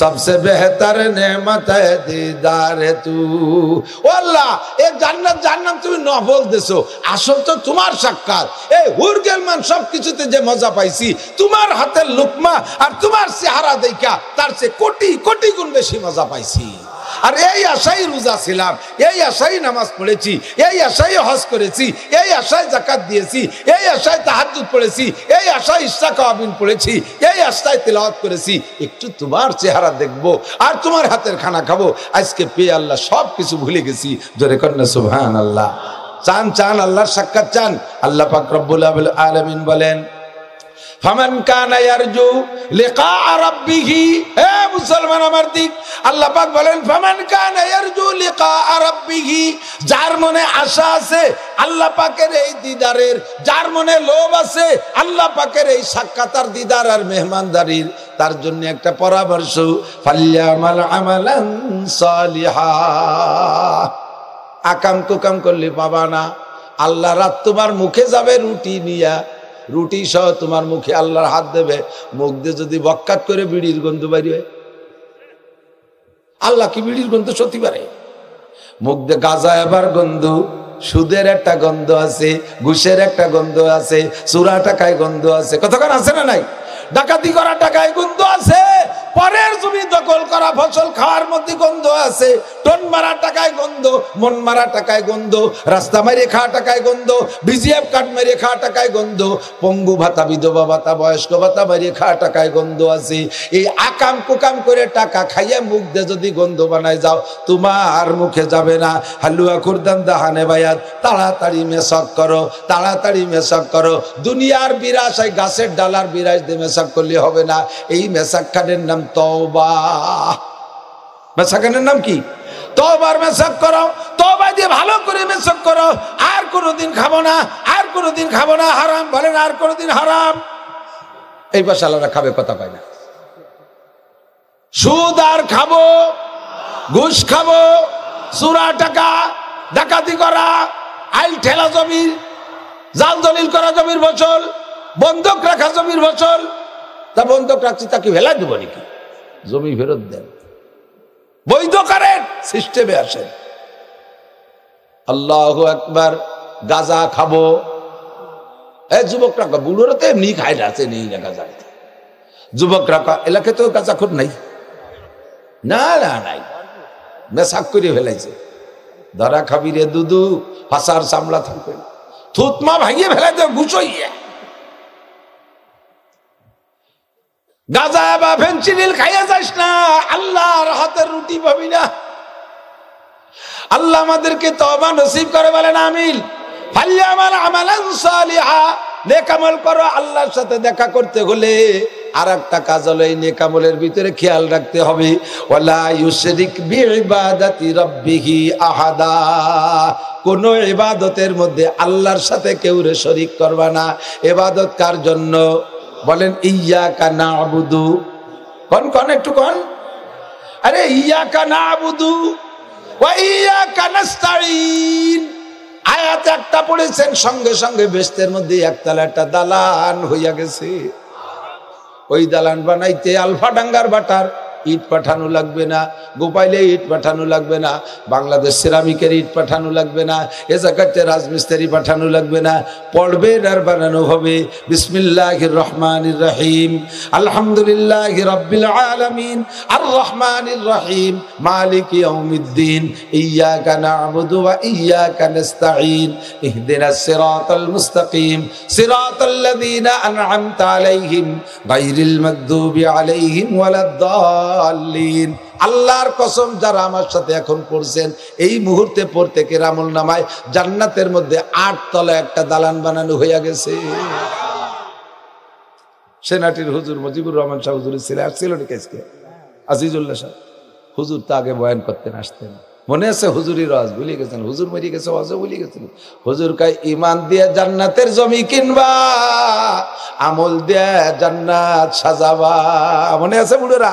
सबसे बेहतर नेमत है दीदार तू। ओ अल्लाह, ए জান্নাত জান্নাত তুমি না বলতেছো, আসল তো তোমার সাক্ষাৎ। এই হুরগেলমান সব কিছুতে যে মজা পাইছি, তোমার হাতের লুকমা আর তোমার চেহারা দেখা তার চেয়ে কোটি কোটি গুণ বেশি মজা পাইছি। আর এই আশাই রোজা ছিলাম, এই আশাই নামাজ পড়েছি, এই আশাই হজ করেছি, এই আশায় যাকাত দিয়েছি, এই আশায় তাহাজ্জুদ পড়েছি, এই আশায় ইশরা কাবিন পড়েছি, এই আশায় তিলাওয়াত করেছি। একটু তোমার চেহারা দেখবো আর তোমার হাতের খানা খাবো। আজকে পেয়ে আল্লাহ সব কিছু ভুলে গেছি। জোরে কন্যা সুবহানাল্লাহ। চান চান আল্লাহর সাক্ষাৎ চান। আল্লাহ পাক রব্বুল আলামিন বলেন, ফামান কানা ইয়ারজু লিকা রাব্বিহি, হে মুসলমান আমার দিক, আল্লাহ পাক বলেন ফামান কানা ইয়ারজু লিকা রাব্বিহি, যার মনে আশা আছে আল্লাহ পাকের এই দিদারের, যার মনে লোভ আছে আল্লাহ পাকের এই সাক্ষাৎ আর দিদার আর মেহমানদারির, তার জন্য একটা পরামর্শ, ফাল্যামাল আমালান সালিহা। আকাম কুকাম করলে পাবা না। আল্লাহ রাত তোমার মুখে যাবে রুটি নিয়া, রুটি সহ তোমার মুখে আল্লাহর হাত দেবে, মুখ দিয়ে যদি বক্কাত করে বিড়ির গন্ধ বাইরে, আল্লাহ কি বিড়ির গন্ধ সত্যি পারে? মুখ দিয়ে গাঁজা এবার গন্ধ, সুদের একটা গন্ধ আছে, ঘুষের একটা গন্ধ আছে, চুরা টাকায় গন্ধ আছে, কতক্ষণ আছে না নাই? ডাকাতি করা টাকায় গন্ধ আছে, পরের জমি দখল করা ফসল খাওয়ার মধ্যে গন্ধ আছে, টন মারা টাকায় গন্ধ, মন মারা টাকায় গন্ধ, রাস্তা মারে খাওয়া টাকায় গন্ধ, বিজিএফ কার্ড মেরে খাওয়া টাকায় গন্ধ, পঙ্গু ভাতা, বিধবা ভাতা, বয়স্ক ভাতা মারিয়ে খাওয়া টাকায় গন্ধ আছে। এই আকাম কুকাম করে টাকা খাইয়ে মুখ দিয়ে যদি গন্ধ বানায় যাও, তোমার মুখে যাবে না। হালুয়া খুরদান দাহানে বায়াত, তাড়াতাড়ি মেশক করো, তাড়াতাড়ি মেশক করো। দুনিয়ার বিরাস, এই গাছের ডালার বিরাস দিয়ে মেশক করলে হবে না। এই মেশক খানের নাম তওবা। মেশাকানের নাম কি? তওবার মেশক করো, তওবা দিয়ে ভালো করে মেশক করো। আর কোনোদিন খাবো না, আর কোনোদিন খাবো না হারাম, বলেন আর কোনোদিন হারাম। এই পাশে আল্লাহরা খাবে কথা পায় না। সুদ আর খাবো, ঘুষ খাবো, চুরা টাকা, ডাকাতি করা, আইল ঠেলা জমির, জাল দলিল করা জমির ফসল, বন্ধক রাখা জমির ফসল। তা বন্ধক রাখছি তাকে ভেলা দেব নাকি? জমি ফেরত দেন, বৈধ করেন, সিস্টেমে আসেন। আল্লাহু আকবার। গাঁজা খাবো, এই যুবকরা, বুড়োরা তো এমনি খায় না, নেই না গাঁজা। যুবকরা এলাকায় তো গাঁজা খুব নাই, না না নাই, মেশাক করে ফেলাইছে। ধরা খাবি রে দুদু, হাসার চামড়া থাকবে, থুতমা ভাঙিয়ে ফেলাই দেবে ঘুষইয়া। গাঁজা বা ফেন্সিডিল খাইয়া যাস না, আল্লাহর হাতের রুটি পাবি না। আল্লাহ আমাদেরকে তওবা নসিব করে, বলেন আমিন। ফাল্যামাল আমালান সালিহা, নেক আমল করো। আল্লাহর সাথে দেখা করতে হলে আর একটা কাজ হলো, এই নেক আমলের ভিতরে খেয়াল রাখতে হবে, ওয়ালা ইউশরিক বিইবাদাতি রাব্বিহি আহাদা। কোন ইবাদতের মধ্যে আল্লাহর সাথে কেউ রে শরীক করবা না। ইবাদত কার জন্য? বলেন ইয়্যাকা না'বুদু। কোন কোন একটু কোন, আরে ইয়্যাকা না'বুদু ওয়া ইয়্যাকা নাস্তাঈন। আয়াত একটা পড়েছেন, সঙ্গে সঙ্গে বেহেশতের মধ্যে একতলা একটা দালান হইয়া গেছে। ওই দালান বানাইতে আলফাডাঙ্গার বাটার ইট পাঠানো লাগবে না, গোপাইলে ইট পাঠানো লাগবে না, বাংলাদেশ সিরামিকের ইট পাঠানো লাগবে না, এ জায়গাতে রাজমিস্ত্রি পাঠানো লাগবে না, পড়বে আর বানানো হবে। বিসমিল্লাহির রহমানির রহিম, আলহামদুলিল্লাহি রাব্বিল আলামিন, আর রহমানির রহিম, মালিক ইয়াউমিদ্দিন, ইয়্যাকা না'বুদু ওয়া ইয়্যাকা নাস্তাঈন, ইহদিনাস সিরাতাল মুস্তাকিম, সিরাতাল্লাযীনা আন'আমতা আলাইহিম গায়রিল মাগদুবি আলাইহিম ওয়ালাদ-দাল্লিন। আল্লাহর কসম, যারা আমার সাথে এখন পড়ছেন এই মুহূর্তে প্রত্যেকের আমল নামায় জান্নাতের মধ্যে 8 তলা একটা দালান বানানো হয়ে গেছে। সেনাটির হুজুর মুজিবুর রহমান শাহ হুজুরের ছেলে আসছিল নাকি আজকে? আজিজুল্লাহ সাহেব হুজুর তো আগে বয়ান করতেন, আসতেন, মনে আছে? হুজুরের ওয়াজ ভুলে গেছেন, হুজুর মরে গেছে, ওয়াজও ভুলে গেছেন। হুজুর কয় ঈমান দিয়ে জান্নাতের জমি কিনবা, আমল দিয়ে জান্নাত সাজাবা। মনে আছে বুড়োরা?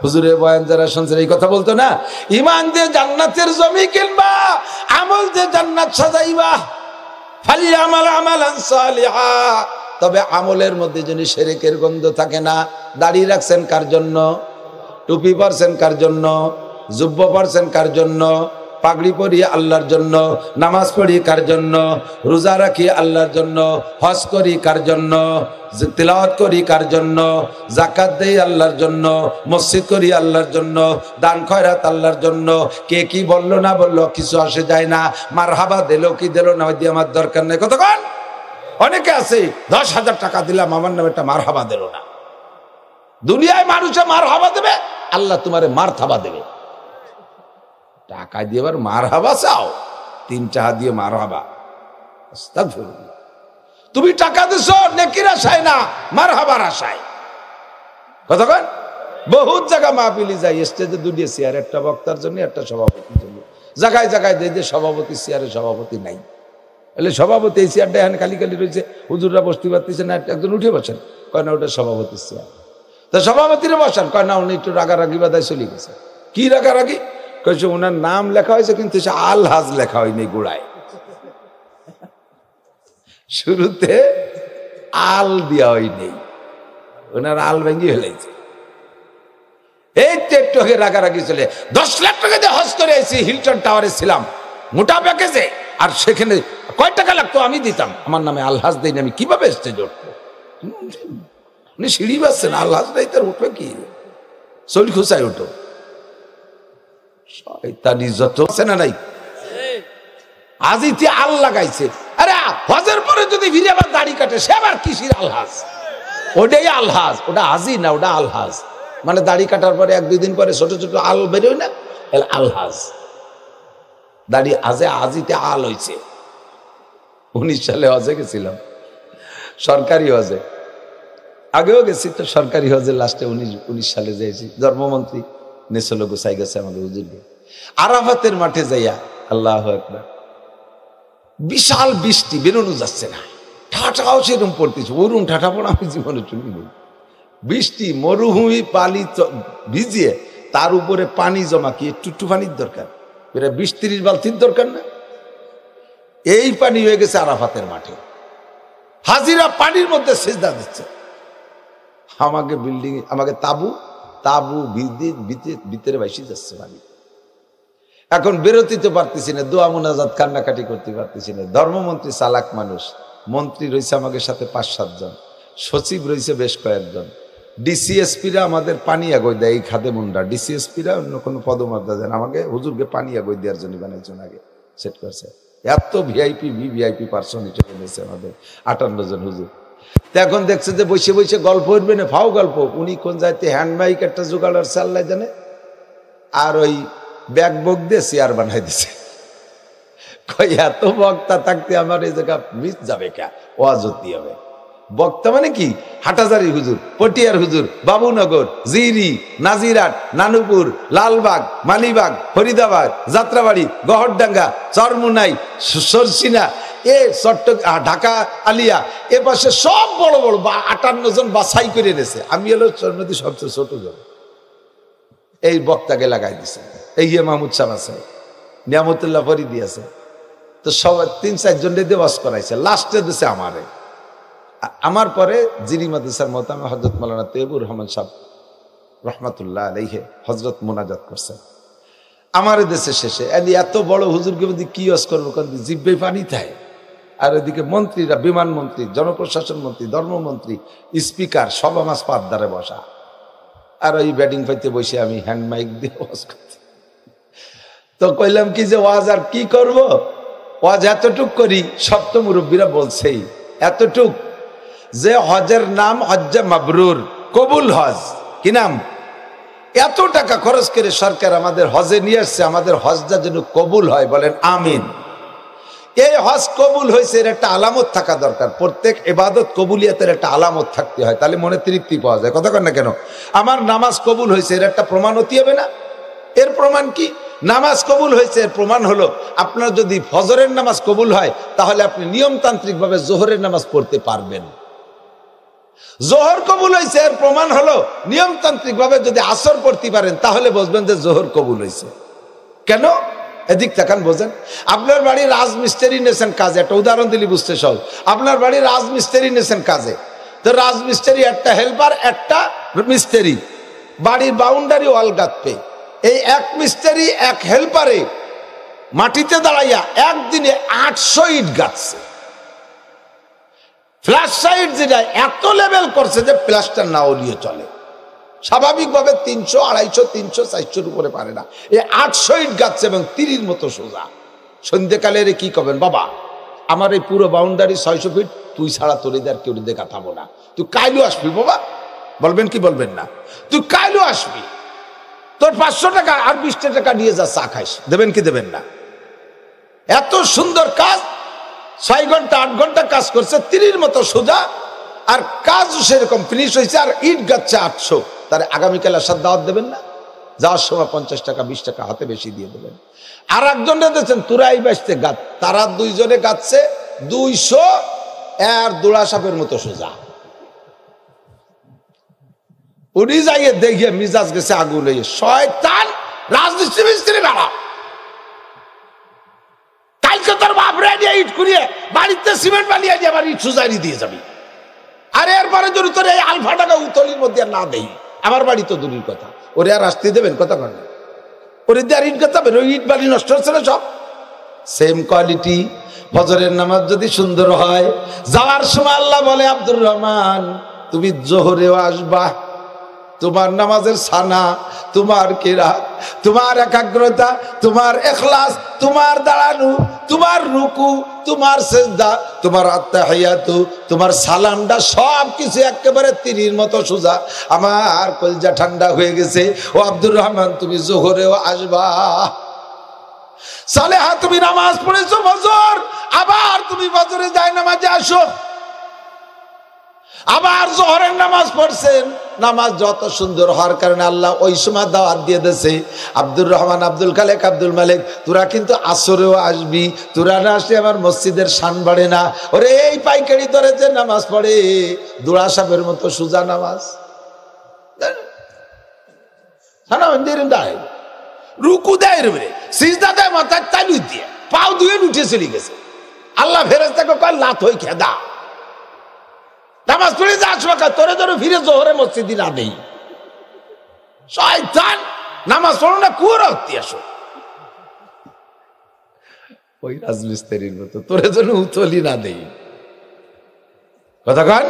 হুজুরের বয়ান যারা শুনছেন এই কথা বলতো না, ঈমান দিয়ে জান্নাতের জমি কিনবা, আমল দিয়ে জান্নাত সাজাইবা। ফালিয়ামাল আমালান সালিহা, তবে আমলের মধ্যে যদি শিরকের গন্ধ থাকে না। দাড়ি রাখছেন কার জন্য? টুপি পরছেন কার জন্য? জুব্বা পরছেন কার জন্য? পাগড়ি পরি আল্লাহর জন্য। নামাজ পড়ি কার জন্য? রোজা রাখি আল্লাহর জন্য। হজ করি কার জন্য? তিলাওয়াত করি কার জন্য? যাকাত দেই আল্লাহর জন্য। মসজিদ করি আল্লাহর জন্য। দান খয়রাত আল্লাহর জন্য। কে কি বললো না বললো কিছু আসে যায় না। মারহাবা দিল কি দিল না, ওই দিয়ে আমার দরকার নেই। কতক্ষণ অনেকে আছে 10,000 টাকা দিলাম, আমার নামে একটা মারহাবা দিল না। দুনিয়ায় মানুষে মারহাবা দেবে, আল্লাহ তোমারে মারথাবা দেবে। টাকা দিয়ে আবার মারহাবা চাও? 3 টাকা দিয়ে মারহাবা? আস্তাগফিরুল্লাহ। তুমি টাকা দিছো নেকির আশায় না, মারহাবার আশায়। কতক্ষণ বহুত জায়গা মাহফিলি যাই, স্টেজে 2টি চেয়ার, একটা বক্তার জন্য একটা সভাপতির জন্য। জায়গায় জায়গায় যে সভাপতি চেয়ারে সভাপতি নাই, এলে সভাপতি এই চেয়ারটা এখানে খালি খালি রয়েছে, হুজুররা বসতে পারতেছে না, একজন উঠে বসেন, কয় না ওটা সভাপতির চেয়ার। তা সভাপতিরে বসান, কয় না উনি একটু রাগারাগি বাদায় চলে গেছে। কি রাগারাগি? কয়েছে ওনার নাম লেখা হয়েছে কিন্তু সে আলহাজ লেখা হয়নি গোড়ায়। শুরুতে আল দেওয়া হয়নি, ওনার আল ভেঙে ফেলেছে। এই তো একটু আগে রাগারাগি চলে। 10 লাখ টাকা দিয়ে হজ করে এসেছি, হিলটন টাওয়ারে ছিলাম মোটা প্যাকেজে, আর সেখানে কয় টাকা লাগতো আমি দিতাম, আমার নামে আলহাজ দেয়নি, আমি কিভাবে স্টেজ উঠবো? উনি সিঁড়ি বাসছেন, আলহাজ দেয় তার উঠবে কি? শরীর খুশাই উঠো। শয়তানি যত আছে না নাই, আজিতে আল লাগাইছে। আরে হজের পরে যদি ফিরে আবার দাড়ি কাটে, সে আবার কিসির আলহাজ? ওটাই আলহাজ, ওটা আজি না, ওটা আলহাজ। মানে দাড়ি কাটার পরে 1-2 দিন পরে ছোট ছোট আল বেরোয় না, আলহাজ। দাড়ি আজে আজিতে আল হয়েছে। 19 সালে হজে গেছিলাম, সরকারি হজে। আগেও গেছি তো সরকারি হজে, লাস্টে 19 সালে যাইছি। ধর্মমন্ত্রী নেসলো গোসাই গেছে আমাদের হুজুরকে। আরাফাতের মাঠে যাইয়া আল্লাহু আকবার, বিশাল বৃষ্টি, বেরোনো যাচ্ছে না, ঠাটাও সেরকম পড়তেছে। ওরুন ঠাটা পড়া আমি জীবনে চুনি নেই। বৃষ্টি, মরুভূমি, পানি ভিজিয়ে তার উপরে পানি জমা, কি একটু পানির দরকার? 20-30 বালতির দরকার না? এই পানি হয়ে গেছে আরাফাতের মাঠে। হাজিরা পানির মধ্যে সিজদা দিচ্ছে। আমাকে বিল্ডিং, আমাকে তাবু ভিতরে ভাসি যাচ্ছে পানি। এখন বেরোতে তো পারতেছি না, দোয়া মুনাজাত কান্নাকাটি করতে পারতেছি না। ধর্মমন্ত্রী চালাক মানুষ, মন্ত্রী রয়েছে আমাদের সাথে 5-7 জন, সচিব রয়েছে বেশ কয়েকজন, ডিসিএসপিরা আমাদের পানি আগে দেয়। এই খাদে মুন্ডা ডিসিএসপিরা অন্য কোনো পদমর্যাদা দেন, আমাকে হুজুরকে পানি আগে দেওয়ার জন্য বানাইছেন, আগে সেট করছে। এত ভিআইপি পার্সন হিসেবে নিয়েছে আমাদের 58 জন হুজুর। তো এখন দেখছে যে বসে বসে গল্প উঠবে না, ফাও গল্প। উনি কোন যাইতে হ্যান্ড মাইক একটা জোগাড় আর চাল্লাই জানে, আর ওই ব্যাগ বক দিয়ে চেয়ার বানাই দিছে। এত বক্তা থাকতে আমার এই জায়গা মিস যাবে কে? ওয়াজ হতে হবে। বক্তা মানে কি? হাটাজারি হুজুর, পটিয়ার হুজুর, বাবুনগর, জিরি, নাজিরাট, নানুপুর, লালবাগ, মালিবাগ, ফরিদাবাদ, যাত্রাবাড়ি, গহরডাঙ্গা, চরমুনাই, সরসিনা, ঢাকা আলিয়া, এ পাশে সব বড় বড় 58 জন বাছাই করে এনেছে। আমি হলো সর্বদি সবচেয়ে ছোট জন। এই বক্তাকে লাগাই দিছে। এই মাহমুদ সাহেব আছে, নিয়ামতুল্লাহ ফরিদি আছে, তো সবাই 3-4 জন দিয়ে ওয়াজ করাইছে। লাস্টে দিছে আমারে। আমার পরে জিরি মাদ্রাসার মতামে হযরত মাওলানা তৈয়বুর রহমান সাহেব রহমাতুল্লাহ আলাইহি হযরত মোনাজাত করছেন আমার দেশে শেষে। এত বড় হুজুরকে বলতে কি ওয়াজ করবো, জিব্বে পানি থাকে। আর ওইদিকে মন্ত্রীরা, বিমান মন্ত্রী, জনপ্রশাসন মন্ত্রী, ধর্মমন্ত্রী, স্পিকার সব আমার পার ধারে বসা। আর ওই ব্যাটিং পাইতে বসে আমি হ্যান্ড মাইক দিয়ে ওয়াজ করছি। তো কইলাম কি যে ওয়াজ আর কি করব, ওয়াজ এতটুক করি। সব তো মুরব্বীরা বলছেই এতটুক যে হজের নাম হজ্জে মাবরুর, কবুল হজ। কি নাম? এত টাকা খরচ করে সরকার আমাদের হজে নিয়ে আসছে, আমাদের হজটা যেন কবুল হয়, বলেন আমিন। এই হজ কবুল হয়েছে এর একটা আলামত থাকা দরকার। প্রত্যেক ইবাদত কবুলিয়াতের একটা আলামত থাকতে হয়, তাহলে মনে তৃপ্তি পাওয়া যায়। কথা কন না কেন? আমার নামাজ কবুল হয়েছে এর একটা প্রমাণ হতে হবে না? এর প্রমাণ কি? নামাজ কবুল হয়েছে এর প্রমাণ হলো আপনার যদি ফজরের নামাজ কবুল হয় তাহলে আপনি নিয়মতান্ত্রিক ভাবে জোহরের নামাজ পড়তে পারবেন। জোহর কবুল হয়েছে এর প্রমাণ হলো নিয়মতান্ত্রিক ভাবে যদি আসর পড়তে পারেন তাহলে বুঝবেন যে জোহর কবুল হয়েছে। কেন? এদিক তাকান বোঝেন। আপনার বাড়ি রাজমিস্ত্রি নেছেন কাজে, একটা উদাহরণ দিলি বুঝতে সব। আপনার বাড়ি রাজমিস্ত্রি নেছেন কাজে, তো রাজমিস্ত্রি একটা হেল্পার, একটা মিস্ত্রি, বাড়ির বাউন্ডারি ওয়াল গাঁথবে। এই এক মিস্ত্রি এক হেল্পারে মাটিতে দাঁড়াইয়া একদিনে 800 ইট গাঁথছে। ফ্ল্যাশ সাইড যেটা এত লেভেল করছে যে প্লাস্টার না উলিয়ে চলে। স্বাভাবিকভাবে 300, 250, 300, 400 উপরে পারে না। এই 800 ইট গাঁথছে এবং তীরের মতো সোজা। সন্ধ্যেকালে রে কি করবেন, বাবা আমার এই পুরো বাউন্ডারি 600 ফিট, তুই ছাড়া তোর আর কেউ দেখাবো না, তুই কাইলু আসবি বাবা। বলবেন কি বলবেন না? তুই কাইলু আসবি, তোর 500 টাকা আর 20 টাকা নিয়ে যা, চা খাইস। দেবেন কি দেবেন না? এত সুন্দর কাজ, 6 ঘন্টা 8 ঘন্টা কাজ করছে, তীরের মতো সোজা, আর কাজও সেরকম ফিনিশ হয়েছে, আর ইট গাচ্ছে 800। তার আগামীকাল আসার দাওয়াত দেবেন না? যাওয়ার সময় 50 টাকা 20 টাকা হাতে বেশি দিয়ে দেবেন। আর একজনে দেখছেন তুরাই বাসতে গাছ, তারা দুইজনে গাচ্ছে 200 আর দোড়া সাপের মতো সোজা। উনি যাইয়ে দেখিয়ে মিজাজ গেছে আগুন হয়ে, শয়তান রাজমিস্ত্রি মিস্ত্রি বেড়া, কালকে তোর বাপ রেডিয়া ইট করিয়ে বাড়িতে সিমেন্ট বানিয়ে দিয়ে আবার ইট সুজারি দিয়ে যাবি। আর এরপরে যদি তোর এই আলফা টাকা উতলির মধ্যে না দেই, আমার বাড়ি তো দূরের কথা, ওরে আর আসতে দেবেন? কথা কন না, ওরে দিয়ে আর ইট গাঁথাবেন? ওই ইট বাড়ি নষ্ট হচ্ছে না সব। সেম কোয়ালিটি ফজরের নামাজ যদি সুন্দর হয়, যাওয়ার সময় আল্লাহ বলে আব্দুর রহমান তুমি জোহরেও আসবা, তোমার নামাজের সানা, তোমার কিরাত, তোমার একাগ্রতা, তোমার ইখলাস, তোমার দাঁড়ানো, তোমার রুকু, তোমার সিজদা, তোমার আত্তাহিয়াতু, তোমার সালামটা সব কিছু একেবারে তীরের মতো সোজা। আমার কলজা ঠান্ডা হয়ে গেছে। ও আব্দুর রহমান তুমি জোহরেও আসবা। সালেহা তুমি নামাজ পড়েছো ফজর, আবার তুমি ফজরে যায় নামাজে আসো, আবার জোহরের নামাজ পড়ছেন। নামাজ যত সুন্দর হওয়ার কারণে আল্লাহ ওই সময় দাওয়াত দিয়ে দিয়েছে, আব্দুর রহমান, আব্দুল খালেক, আব্দুল মালিক তোরা কিন্তু আসরেও আসবি, তোরা না আসলে আমার মসজিদের শান বাড়ে না। ওরে এই পাইকারি দরে যে নামাজ পড়ে দোড়া সাপের মতো সোজা নামাজ, রুকু দেয় রে, সিজদা দেয়, মাথায় তালু দিয়ে পাও ধুয়ে উঠে চলে গেছে। আল্লাহ ফেরেশতাকে কয় লাত হই খেদা, নামাজ পড়ে যা আসবা, তোরে তোরে ফিরে জোহরে মসজিদে না দেই। শয়তান, নামাজ পড়ো না, কুয়ারা হতে আসো। ওই রাজমিস্ত্রির মতো তোরে যেন উতলি না দেই। কথা কন।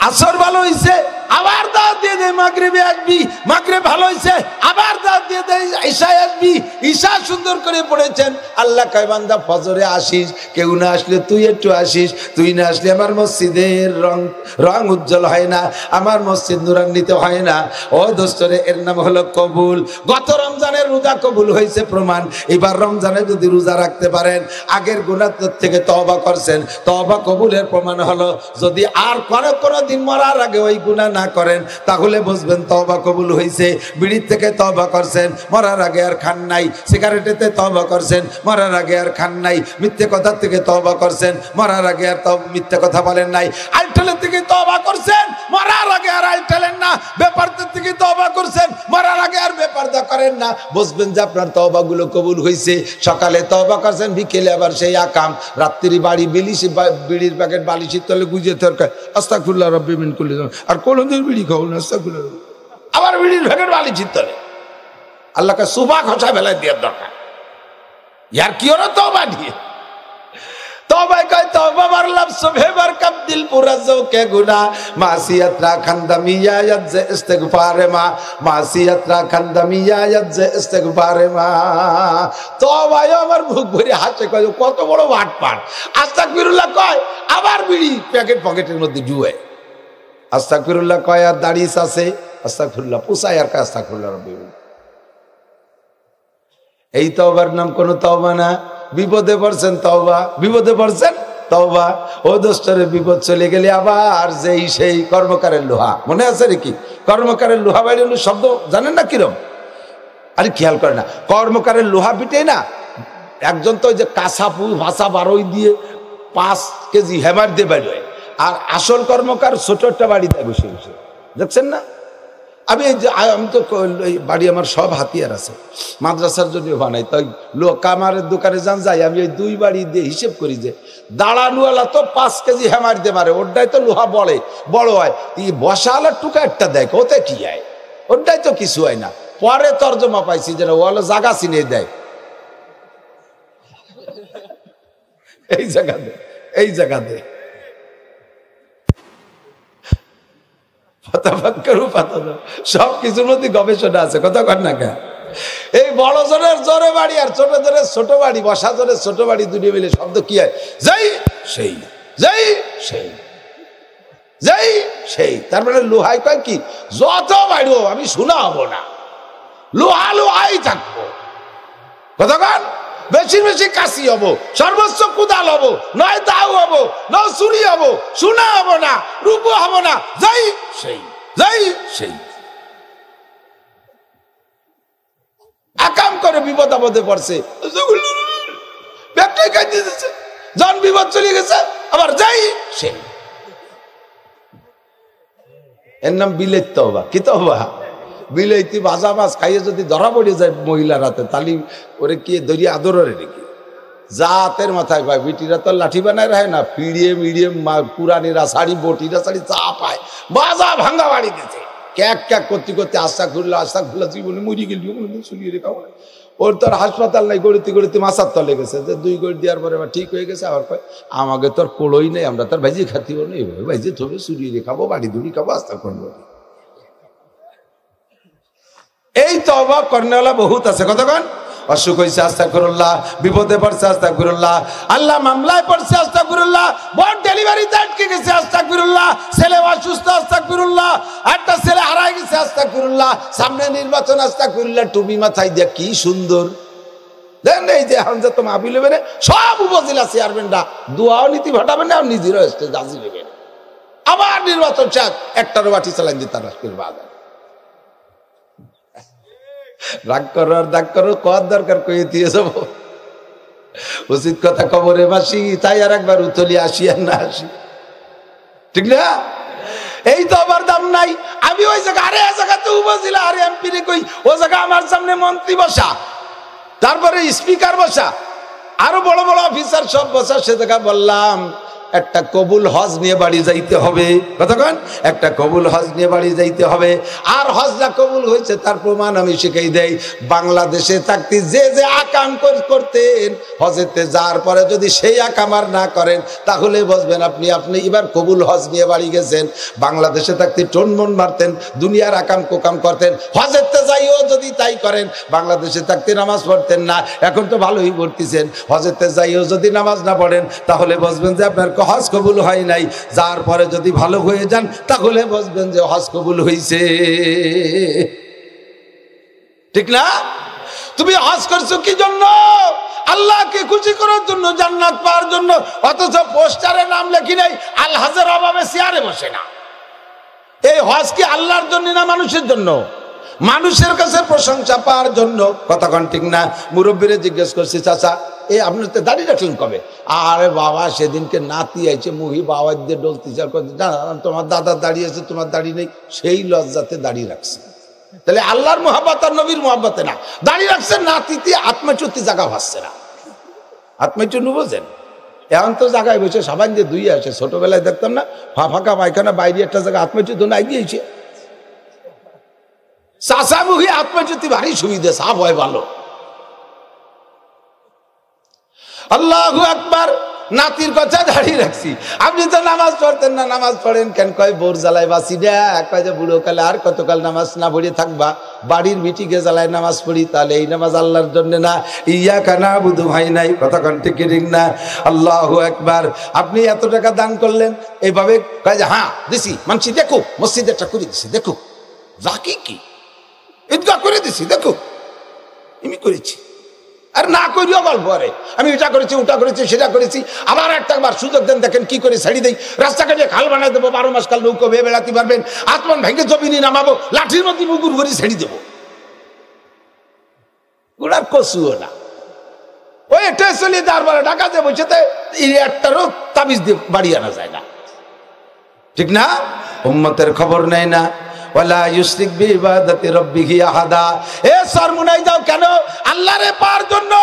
আসর ভালো হয়েছে, আবার দাওয়াত দিয়ে দেয় মাগরিবে আসবি, মাগরিব ভালো হয়েছে, আবার দাওয়াত দিয়ে দেয় ঈশায় আসবি, ঈশা সুন্দর করে পড়েছেন। আল্লাহ কয় বান্দা ফজরে আসিস, কেউ না আসলে তুই একটু আসিস, তুই না আসলে আমার মসজিদের রং উজ্জ্বল হয় না, আমার মসজিদ নূরান্বিত হয় না। ও দোস্তরে, এর নাম হলো কবুল। গত রমজানের রোজা কবুল হয়েছে প্রমাণ। এবার রমজানে যদি রোজা রাখতে পারেন, আগের গুনাহ থেকে তওবা করছেন, তওবা কবুলের প্রমাণ হলো যদি আর কোনো দিন মরার আগে ওই গুনাহ না করেন তাহলে বুঝবেন তওবা কবুল হয়েছে। বিড়ির থেকে তওবা করছেন, মরার আগে আর খান নাই। সিগারেটেতে তওবা করছেন, মরার আগে আর খান নাই। মিথ্যে কথা থেকে তওবা করছেন, মরার আগে আর মিথ্যে কথা বলেন নাই। আলটালের থেকে তওবা করছেন, মরার আগে আর আলটালেন না। বেপারদার থেকে তওবা করছেন, মরার আগে আর বেপারদা করেন না। বুঝবেন যে আপনার তওবাগুলো কবুল হয়েছে। সকালে তওবা করছেন, বিকেলে আবার সেই আকাম, রাত্রি বাড়ি বিড়ির প্যাকেট বালিশের তলে গুজে তরকার আস্তাগফিরুল্লাহ রাব্বি মিন কুল্লি, আর কোনদিন বিড়ি খাও না, আস্তাগফিরুল্লাহ। আবার বিড়ির ভেঙে বালি চিত্তলে আল্লাহকে সুবা খসা বেলায় দেওয়ার দরকার यार क्यों ना तौबा दिए तौबा कहे तौबा मरलब सुबह बर कब दिल पूरा जो के गुना मासियत रा खंदमिया यज्ज इस्तिगफार मा मासियत रा खंदमिया यज्ज इस्तिगफार मा तौबा আমার মুখ ভরে হাসে কয় কত বড় বাটপাট আস্তাগফিরুল্লাহ কয় আবার বিড়ি প্যাকেট পকেটের মধ্যে জুয়ে আস্তাগফিরুল্লাহ কয় আর দাড়ি আছে আস্তাগফিরুল্লাহ পুষায় আর আস্তাগফিরুল্লাহ রাব্বি এই তওবার নাম কোন তওবা না বিপদে পড়ছেন তওবা বিপদে পড়ছেন তওবা ও দোস্তরে বিপদ চলে গেলে আবার যেই সেই কর্মকারের লোহা মনে আছে নাকি কর্মকারের লোহা বাইরে শব্দ জানেন না কিরম আরে খেয়াল করে না কর্মকারের লোহা পিটে না একজন তো যে কাঁচা ভাষা বারোই দিয়ে 5 কেজি হ্যামার দিয়ে বেরোয় আর আসল কর্মকার ছোট একটা বাড়ি দেয় বসে বসে দেখছেন না আমি তো বাড়ি আমার সব হাতিয়ার আছে মাদ্রাসার জন্য বানাই তাই কামারের দোকানে যান যাই আমি ওই 2 বাড়ি দিয়ে হিসেব করি যে দাঁড়ানুয়ালা তো 5 কেজি হ্যামার দিয়ে মারে ওটাই তো লোহা বড় হয় বসালা টুকা একটা দেয় ওতে কি হয় ওটাই তো কিছু হয় না পরে তর্জমা পাইছি যেন ওয়ালা জায়গা চিনে দেয় এই জায়গাতে সব কিছুর মধ্যে গবেষণা আছে কথা কর না কেন এই বড় জনের জোরে বাড়ি আর ছোট জনের ছোট বাড়ি বসা জনের ছোট বাড়ি দুটো মিলে শব্দ কি হয় যাই সেই যাই সেই যাই সেই তার মানে লোহাই কয় কি যত বাড়িও আমি শোনা হবো না লোহাই থাকবো কথা কন বেশি বেশি কাশি হবো সর্বোচ্চ কুদাল হবো নয় দাও হবো নয় চুরি হবো শোনা হবো না রূপ হবো না যাই সেই যাই সেই আকাম করে বিপদ আপদে পড়ছে ব্যাগটাই কাটিয়ে দিচ্ছে জন বিপদ চলে গেছে আবার যাই সেই এর নাম বিলেত তওবা কি তওবা বিলাইতি ভাজা মাছ খাইয়ে যদি ধরা পড়ে যায় মহিলার হাতে তালি ওরে কি দরিয়া আদরের নাকি জাতের মাথায় পায় বিটিরা তো লাঠি বানায় রাখে না পিড়িয়ে মিড়িয়ে পুরানিরা শাড়ি বটিরা শাড়ি চা পায় বাজা ভাঙ্গা বাড়ি দিতে ক্যাক ক্যাক করতে করতে আস্থা খুললা জীবনে মরি গেল শুনিয়ে রেখা ওর তোর হাসপাতাল নাই গড়িতে গড়িতে মাছার তলে গেছে যে 2 গড়ি দেওয়ার পরে আবার ঠিক হয়ে গেছে আবার কয় আমাকে তোর কোড়োই নেই আমরা তোর ভাইজি খাতিও নেই ভাইজি তবে শুনিয়ে রেখাবো বাড়ি দুড়ি খাবো আস্থা করবো এই তওবা করনেওয়ালা বহুত আছে কতক্ষণ অসুখ হয়েছে আস্তাগফিরুল্লাহ বিপদে পড়ছে আস্তাগফিরুল্লাহ আল্লাহ মামলায় পড়ছে আস্তাগফিরুল্লাহ বড় ডেলিভারিতে আটকে গেছে আস্তাগফিরুল্লাহ ছেলে অসুস্থ আস্তাগফিরুল্লাহ একটা ছেলে হারাই গেছে আস্তাগফিরুল্লাহ সামনে নির্বাচন আস্তাগফিরুল্লাহ টুপি মাথায় দিয়ে কি সুন্দর দেন এই যে হামজা তো মাহফিল হবে সব উপজেলা চেয়ারম্যানরা দোয়াও নীতি ঘটাবেন না নিজেরও স্টেজ হাজির হবেন আবার নির্বাচন চাক একটারও বাটি চালান দিতে রাখবেন বাজার রাগ করো আর দাগ করো কর দরকার কয়ে দিয়ে যাবো উচিত কথা কবরে বাসি তাই আর একবার উতলি আসি আর না আসি ঠিক না এই তো আবার দাম নাই আমি ওই জায়গা আরে জায়গাতে উপজেলা আরে এমপি রে কই ও জায়গা আমার সামনে মন্ত্রী বসা তারপরে স্পিকার বসা আরো বড় বড় অফিসার সব বসা সে জায়গা বললাম একটা কবুল হজ নিয়ে বাড়ি যাইতে হবে কতক্ষণ একটা কবুল হজ নিয়ে বাড়ি যাইতে হবে আর হজটা কবুল হয়েছে তার প্রমাণ আমি শিখাই দেই বাংলাদেশে থাকতে যে যে আকাম করতেন হজেতে যাওয়ার পরে যদি সেই আকাম আর না করেন তাহলে বুঝবেন আপনি এবার কবুল হজ নিয়ে বাড়ি গেছেন বাংলাদেশে থাকতে টনমন মারতেন দুনিয়ার আকাম কোকাম করতেন হজেতে যাইও যদি তাই করেন বাংলাদেশে থাকতে নামাজ পড়তেন না এখন তো ভালোই পড়তেছেন হজেতে যাইও যদি নামাজ না পড়েন তাহলে বুঝবেন যে আপনার হজ কবুল হয় নাই যার পরে যদি ভালো হয়ে যান তাহলে বুঝবেন যে হজ কবুল হয়েছে ঠিক না তুমি হজ করছো কি জন্য আল্লাহকে খুশি করার জন্য জান্নাত পাওয়ার জন্য অথচ পোস্টারে নাম লেখি নাই আল হজের অভাবে চেয়ারে বসে না এই হজ কি আল্লাহর জন্য না মানুষের জন্য মানুষের কাছে প্রশংসা পাওয়ার জন্য কতক্ষণ ঠিক না মুরব্বীরে জিজ্ঞেস করছি চাচা এই আপনার তো দাড়ি রাখলেন কবে আরে বাবা সেদিনকে নাতি আইছে মুহি বাবা দিয়ে ডলতে তোমার দাদার দাঁড়িয়ে আছে তোমার দাড়ি নেই সেই লজ্জাতে দাঁড়িয়ে রাখছে তাহলে আল্লাহর মোহাব্বত আর নবীর মোহাব্বতে না দাঁড়িয়ে রাখছে নাতিতে আত্মচ্যুতি জায়গা ভাসছে না আত্মচ্যুতি বোঝেন এখন তো জায়গায় বসে সাবান দিয়ে ধুয়ে আসে ছোটবেলায় দেখতাম না ফাঁকা পায়খানা বাইরে একটা জায়গা আত্মচ্যুতি নাই দিয়েছে চাচামুখী আত্মজ্যোতি ভারী সুবিধা, সাপ হয় ভালো। আল্লাহু আকবার। নাতির কথা দাঁড়িয়ে রাখছি, আপনি তো নামাজ পড়তেন না, নামাজ পড়েন কেন? কয় বোর জ্বালায় বাসি না, কয় যে বুড়ো কালে আর কতকাল নামাজ না পড়ে থাকবা, বাড়ির মিটিকে জ্বালায় নামাজ পড়ি, তাহলে এই নামাজ আল্লাহর জন্য না। ইয়াকা নাবুদু ভাই নাই, কথা কণ্ঠে ঠিক না? আল্লাহু আকবার। আপনি এত টাকা দান করলেন, এইভাবে কয় যে হ্যাঁ দিছি, মানছি দেখো মসজিদে একটা করে দিছি, দেখো রাখি কি ঈদগাহ করে দিছি, দেখো আমি করেছি। আর না করিও গল্প করে, আমি এটা করেছি ওটা করেছি সেটা করেছি। আবার একটাবার সুযোগ দেন, দেখেন কি করে ছাড়ি দেই, রাস্তাঘাটে খাল বানাই দেবো, 12 মাস কাল নৌকো বেয়ে বেড়াতে পারবেন, আসমান ভেঙে জমিনি নামাবো, লাঠির মধ্যে মুগুর করে ছেড়ে দেবো, গোড়ার কচুও না। ওই এটা চলে তারপরে ঢাকাতে বসেতে একটারও তাবিজ দিয়ে বাড়ি আনা যায় না, ঠিক না? উম্মতের খবর নেয় না। ওয়ালা ইউশরিক বিইবাদাতি রাব্বিহি আহাদা। এ সরমুনাই যাও কেন? আল্লাহরে পাওয়ার জন্য।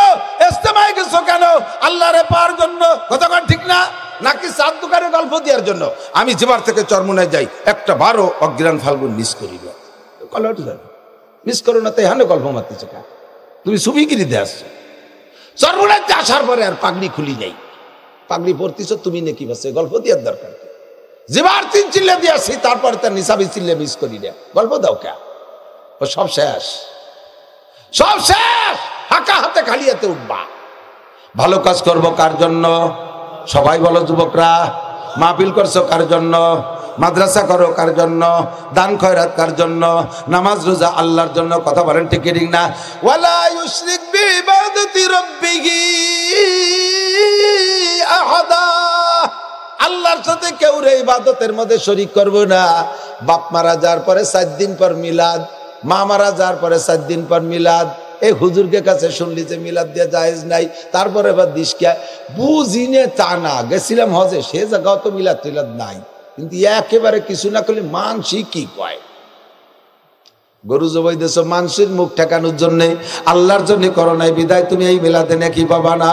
ইজতেমায় গেছো কেন? আল্লাহরে পাওয়ার জন্য। কথা কন ঠিক না? নাকি সাত দোকানে গল্প দেওয়ার জন্য? আমি যেবার থেকে চরমুনায় যাই একটা বারো অগ্রাণ ফাল্গুন মিস করি না, কলট জানো মিস করো না, তাই হানে গল্প মারতেছে কা? তুমি সুবিগিরি দিয়ে আসছো, চরমুনাইতে আসার পরে আর পাগড়ি খুলি যাই, পাগড়ি পরতেছো তুমি নাকি বাসে গল্প দেওয়ার দরকার। যেবার 3 চিল্লে দিয়ে আসি, তারপরে তার নিসাবি চিল্লে মিস করি না, গল্প দাও কে? ও সব শেষ, সব শেষ। হাঁকা হাতে খালি হাতে উঠবা। ভালো কাজ করবো কার জন্য? সবাই বলো যুবকরা। মাহফিল করছো কার জন্য? মাদ্রাসা করো কার জন্য? দান খয়রাত কার জন্য? নামাজ রোজা আল্লাহর জন্য। কথা বলেন ঠিক ঠিক না? ওয়ালা ইউশরিক বিইবাদাতি রাব্বিহি আহাদা। আল্লাহর সাথে কেউ রে ইবাদতের মধ্যে শরীক করব না। বাপ মারা যাওয়ার পরে 7 দিন পর মিলাদ, মা মারা যাওয়ার পরে 7 দিন পর মিলাদ। এই হুজুরকে কাছে শুনলি যে মিলাদ দিয়ে জায়েজ নাই, তারপরে এবার দিশকে বুঝিনে তা না। গেছিলাম হজে, সে জায়গাও তো মিলাদ টিলাদ নাই, কিন্তু একেবারে কিছু না করলে মানসি কি কয়? গরু জবাই দেশ মানুষের মুখ ঠেকানোর জন্যে, আল্লাহর জন্য করো নাই বিদায় তুমি এই মিলাদে নাকি পাবা না।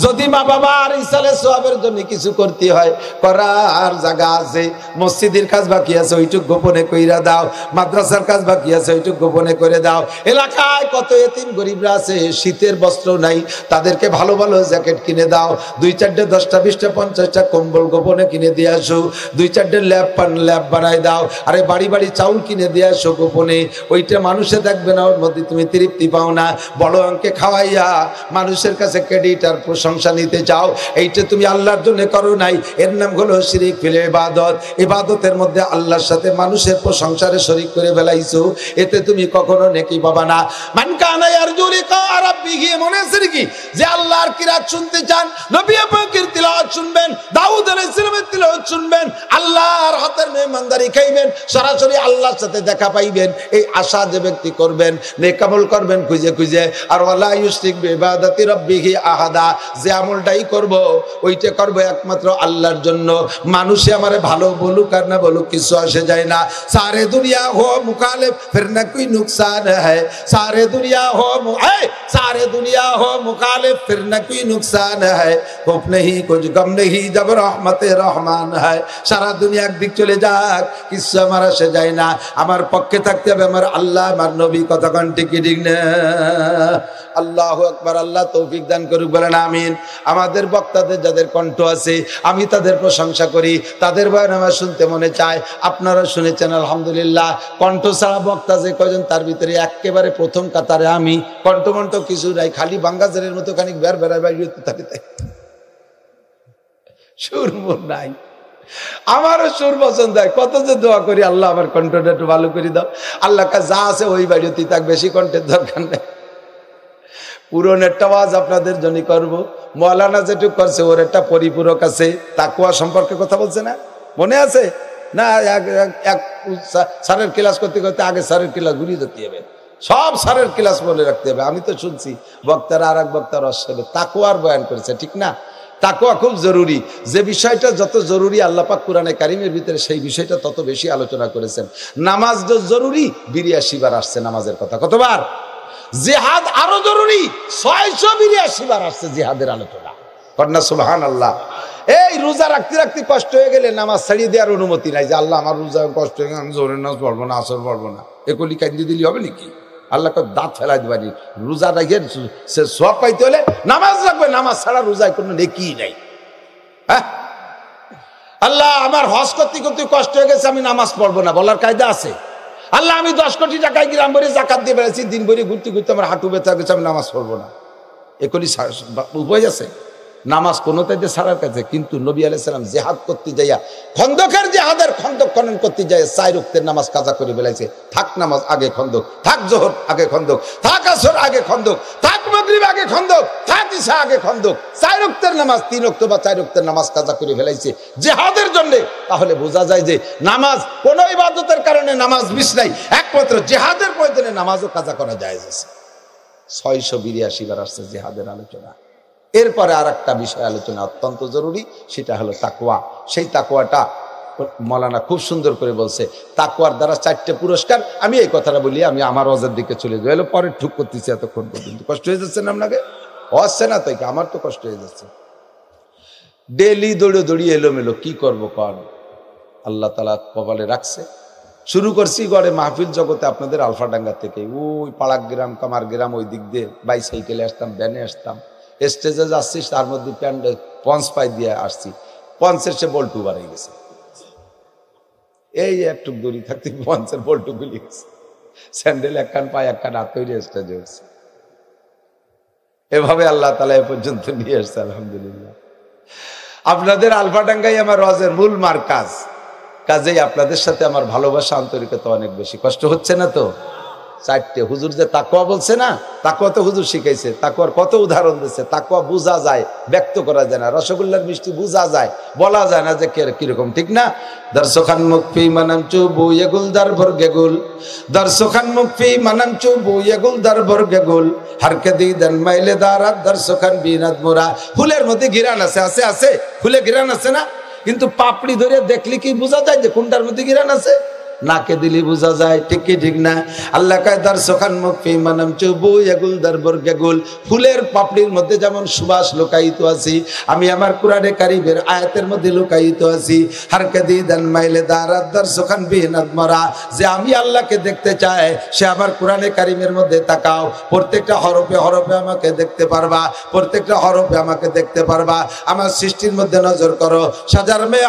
যদি মা বাবার ইসালে সোয়াবের জন্য কিছু করতে হয়, করার জায়গা আছে। মসজিদের কাজ বাকি আছে, ওইটুক গোপনে কইরা দাও। মাদ্রাসার কাজ বাকি আছে, ওইটুক গোপনে করে দাও। এলাকায় কত এতিম গরিবরা আছে, শীতের বস্ত্র নাই, তাদেরকে ভালো ভালো জ্যাকেট কিনে দাও। 2-4টে 10টা 20টা 50টা কম্বল গোপনে কিনে দিয়ে আসো। 2-4টে ল্যাব বানাই দাও। আরে বাড়ি বাড়ি চাউল কিনে দিয়ে আসো গোপনে। ওইটা মানুষে দেখবে না, ওর মধ্যে তুমি তৃপ্তি পাও না। বড় অঙ্কে খাওয়াইয়া মানুষের কাছে ক্রেডিট আর প্রশংসা নিতে চাও, এইটা তুমি আল্লাহর জন্য করো নাই। এর নাম হলো শিরিক ফিল ইবাদত। ইবাদতের মধ্যে আল্লাহর সাথে মানুষের প্রশংসারে শরীক করে ফেলাইছো, এতে তুমি কখনো নেকি পাবা না। মান কানা ইয়ারজু লিকা রাব্বিহি, মনে আছে কি যে আল্লাহর কিরাত শুনতে চান, নবী পাকের তিলাওয়াত শুনবেন, দাউদ আলাইহিস সালামের তিলাওয়াত শুনবেন, আল্লাহর হাতের মেহমানদারি খাইবেন, সরাসরি আল্লাহর সাথে দেখা পাইবেন, এই আশা যে ব্যক্তি করবেন, নেক আমল করবেন খুঁজে খুঁজে। আর ওয়ালা ইউশরিক বিইবাদাতি রাব্বিহি আহাদা, যে আমলটাই করব ওইটা করব একমাত্র আল্লাহর জন্য। মানুষে আমারে ভালো বলুক আর না বলুক কিছু আসে যায় না। সারে দুনিয়া হো মুখালিফ ফির না কোই নুকসান হ্যায়, সারে দুনিয়া হো সারে দুনিয়া হো মুখালিফ ফির না কোই নুকসান হ্যায়, খুব নেহি কুছ গম নেহি জব রহমতে রহমান হ্যায়। সারা দুনিয়া একদিক চলে যাক, কিছু আমার আসে যায় না। আমার পক্ষে থাকতে হবে আমার আল্লাহ, আমার নবী। কথা কন ঠিক ঠিক না? আল্লাহু আকবার। আল্লাহ তৌফিক দান করুক, বলেন আমিন। আমাদের বক্তাদের যাদের কণ্ঠ আছে, আমি তাদের প্রশংসা করি, তাদের বয়ান আমার শুনতে মনে চায়। আপনারা শুনেছেন আলহামদুলিল্লাহ। কণ্ঠ ছাড়া বক্তা যে কয়জন, তার ভিতরে একেবারে প্রথম কাতারে আমি। কণ্ঠ কিছু নাই, খালি বাঙ্গাজারের মতো খানিক বেড়ায় বাইরে থাকি, তাই সুর মন নাই। আমারও সুর পছন্দ হয়, কত যে দোয়া করি, আল্লাহ আমার কণ্ঠটা একটু ভালো করে দাও। আল্লাহ কাছে যা আছে ওই বাড়িতেই থাক, বেশি কণ্ঠের দরকার নেই। পুরন একটা ওয়াজ আপনাদের জন্য করব। মৌলানা যেটুক করছে ওর একটা পরিপূরক আছে, তাকওয়া সম্পর্কে কথা বলছে না, মনে আছে না? এক স্যারের ক্লাস করতে করতে আগে স্যারের ক্লাস ঘুরিয়ে যেতে হবে, সব স্যারের ক্লাস বলে রাখতে হবে। আমি তো শুনছি বক্তারা আর এক বক্তার অশ্বে তাকওয়ার বয়ান করেছে, ঠিক না? তাকওয়া খুব জরুরি। যে বিষয়টা যত জরুরি আল্লাহ পাক কোরআনে কারিমের ভিতরে, সেই বিষয়টা তত বেশি আলোচনা করেছেন। নামাজ যে জরুরি, 82 বার আসছে নামাজের কথা। কতবার? জিহাদ আরো জরুরি, 682 বার আসছে জিহাদের আলোচনা। কন্যা সুবহানাল্লাহ। এই রোজা রাখতে রাখতে কষ্ট হয়ে গেলে নামাজ ছাড়িয়ে দেওয়ার অনুমতি নাই, যে আল্লাহ আমার রোজা কষ্ট হয়ে গেলে আমি জোরের নামাজ পড়বো না, আসর পড়বো না, এগুলি কান্দি দিলি হবে নাকি? আল্লাহকে দাঁত ফেলাই দিবানি। রোজা রাখিয়ে সে সওয়াব পাইতে হলে নামাজ রাখবে, নামাজ ছাড়া রোজায় কোনো নেকি নাই। হ্যাঁ, আল্লাহ আমার হজ করতে করতে কষ্ট হয়ে গেছে, আমি নামাজ পড়বো না বলার কায়দা আছে? আল্লাহ আমি 10 কোটি টাকায় গ্রাম ভরে জাকাত দিয়ে বেড়াচ্ছি, দিন ভরে ঘুরতে ঘুরতে আমার হাঁটু ব্যথা গেছে, আমি নামাজ পড়বো না, এগুলি উপায় আছে? নামাজ কোনোটাই ছাড়ার কাছে। কিন্তু নবী আলাইহিস সালাম জিহাদ করতে যাইয়া, খন্দকের জিহাদের খন্দক খনন করতে যায়, 4 ওয়াক্তের নামাজ কাজা করে বেলাইছে। থাক নামাজ আগে খন্দক, থাক জোহর আগে খন্দক, থাক আসর আগে খন্দক, থাক মাগরিব আগে খন্দক, থাক ইশা আগে খন্দক, 4 ওয়াক্তের নামাজ 3 ওয়াক্ত বা 4 ওয়াক্তের নামাজ কাজা করে ফেলাইছে জিহাদের জন্য। তাহলে বোঝা যায় যে নামাজ কোন ইবাদতের কারণে নামাজ মিস নাই, একমাত্র জিহাদের প্রয়োজনে নামাজও কাজা করা যায়। 682 বার আসছে জিহাদের আলোচনা। এরপরে আর একটা বিষয় আলোচনা অত্যন্ত জরুরি, সেটা হলো তাকওয়া। সেই তাকওয়াটা মৌলানা খুব সুন্দর করে বলছে, তাকওয়ার দ্বারা 4টে পুরস্কার। আমি এই কথাটা বলি, আমি আমার ওয়াজের দিকে চলে গেল, পরে ঠুক করতেছি এতক্ষণ পর্যন্ত। কষ্ট হয়ে যাচ্ছে না আপনাকে? হচ্ছে না তাই? আমার তো কষ্ট হয়ে যাচ্ছে। ডেলি দৌড়ে দৌড়িয়ে এলোমেলো, কি করবো কর? আল্লাহ তাআলা কপালে রাখছে। শুরু করছি গড়ে মাহফিল জগতে আপনাদের আলফাডাঙ্গা থেকে, ওই পাড়াক গ্রাম কামার গ্রাম ওই দিক দিয়ে বাইসাইকেলে আসতাম, ভ্যানে আসতাম, স্টেজে যাচ্ছি, তার মধ্যে পঞ্চ পাই দিয়ে আসছি, পঞ্চের সে বল্টু বাড়াই গেছে। এই একটু দড়ি থাকতে পঞ্চের বল্টু গুলি গেছে, স্যান্ডেল একখান পায় একখান হাত তৈরি স্টেজে হচ্ছে। এভাবে আল্লাহ তাআলা এ পর্যন্ত নিয়ে আসছে, আলহামদুলিল্লাহ। আপনাদের আলফাডাঙ্গাই আমার ওয়াজের মূল মারকাজ, কাজেই আপনাদের সাথে আমার ভালোবাসা আন্তরিকতা অনেক বেশি। কষ্ট হচ্ছে না তো? 4টে হুজুর যে তাকওয়া বলছে না, তাকওয়া তো হুজুর শিখাইছে, তাকওয়ার কত উদাহরণ দিচ্ছে। তাকওয়া বোঝা যায়, ব্যক্ত করা যায় না। রসগোল্লার মিষ্টি বোঝা যায়, বলা যায় না যে কিরকম, ঠিক না? দর্শখান মুখফি মানামচু বুয়ে গুলদার ভরগে গুল, দর্শখান মুখফি মানামচু বুয়ে গুলদার ভরগে গুল, হারকে দিদান মাইলে দারাত দর্শখান বিনাদ মোরা। ফুলের মধ্যে ঘিরান আছে, আছে আছে, ফুলে ঘিরান আছে না? কিন্তু পাপড়ি ধরে দেখলে কি বোঝা যায় যে কোনটার মধ্যে ঘিরান আছে? নাকে দিলি বোঝা যায়, ঠিক কি ঠিক না? আল্লাহ কয় দর্শখান মুখফি মানামচু বুয়ে গুলদার ভরগে গুল, ফুলের পাপড়ির মধ্যে যেমন সুবাস লুকায়িত আছে, আমি আমার কোরআনে কারীমের আয়াতের মধ্যে লুকায়িত আছি। হারকে দিদান মাইলে দারাত দর্শখান বিনাদ মোরা। যে আমি আল্লাহকে দেখতে চায়, সে আমার কোরআনে কারীমের মধ্যে তাকাও, প্রত্যেকটা হরফে হরফে আমাকে দেখতে পারবা, প্রত্যেকটা হরফে আমাকে দেখতে পারবা। আমার সৃষ্টির মধ্যে নজর করো,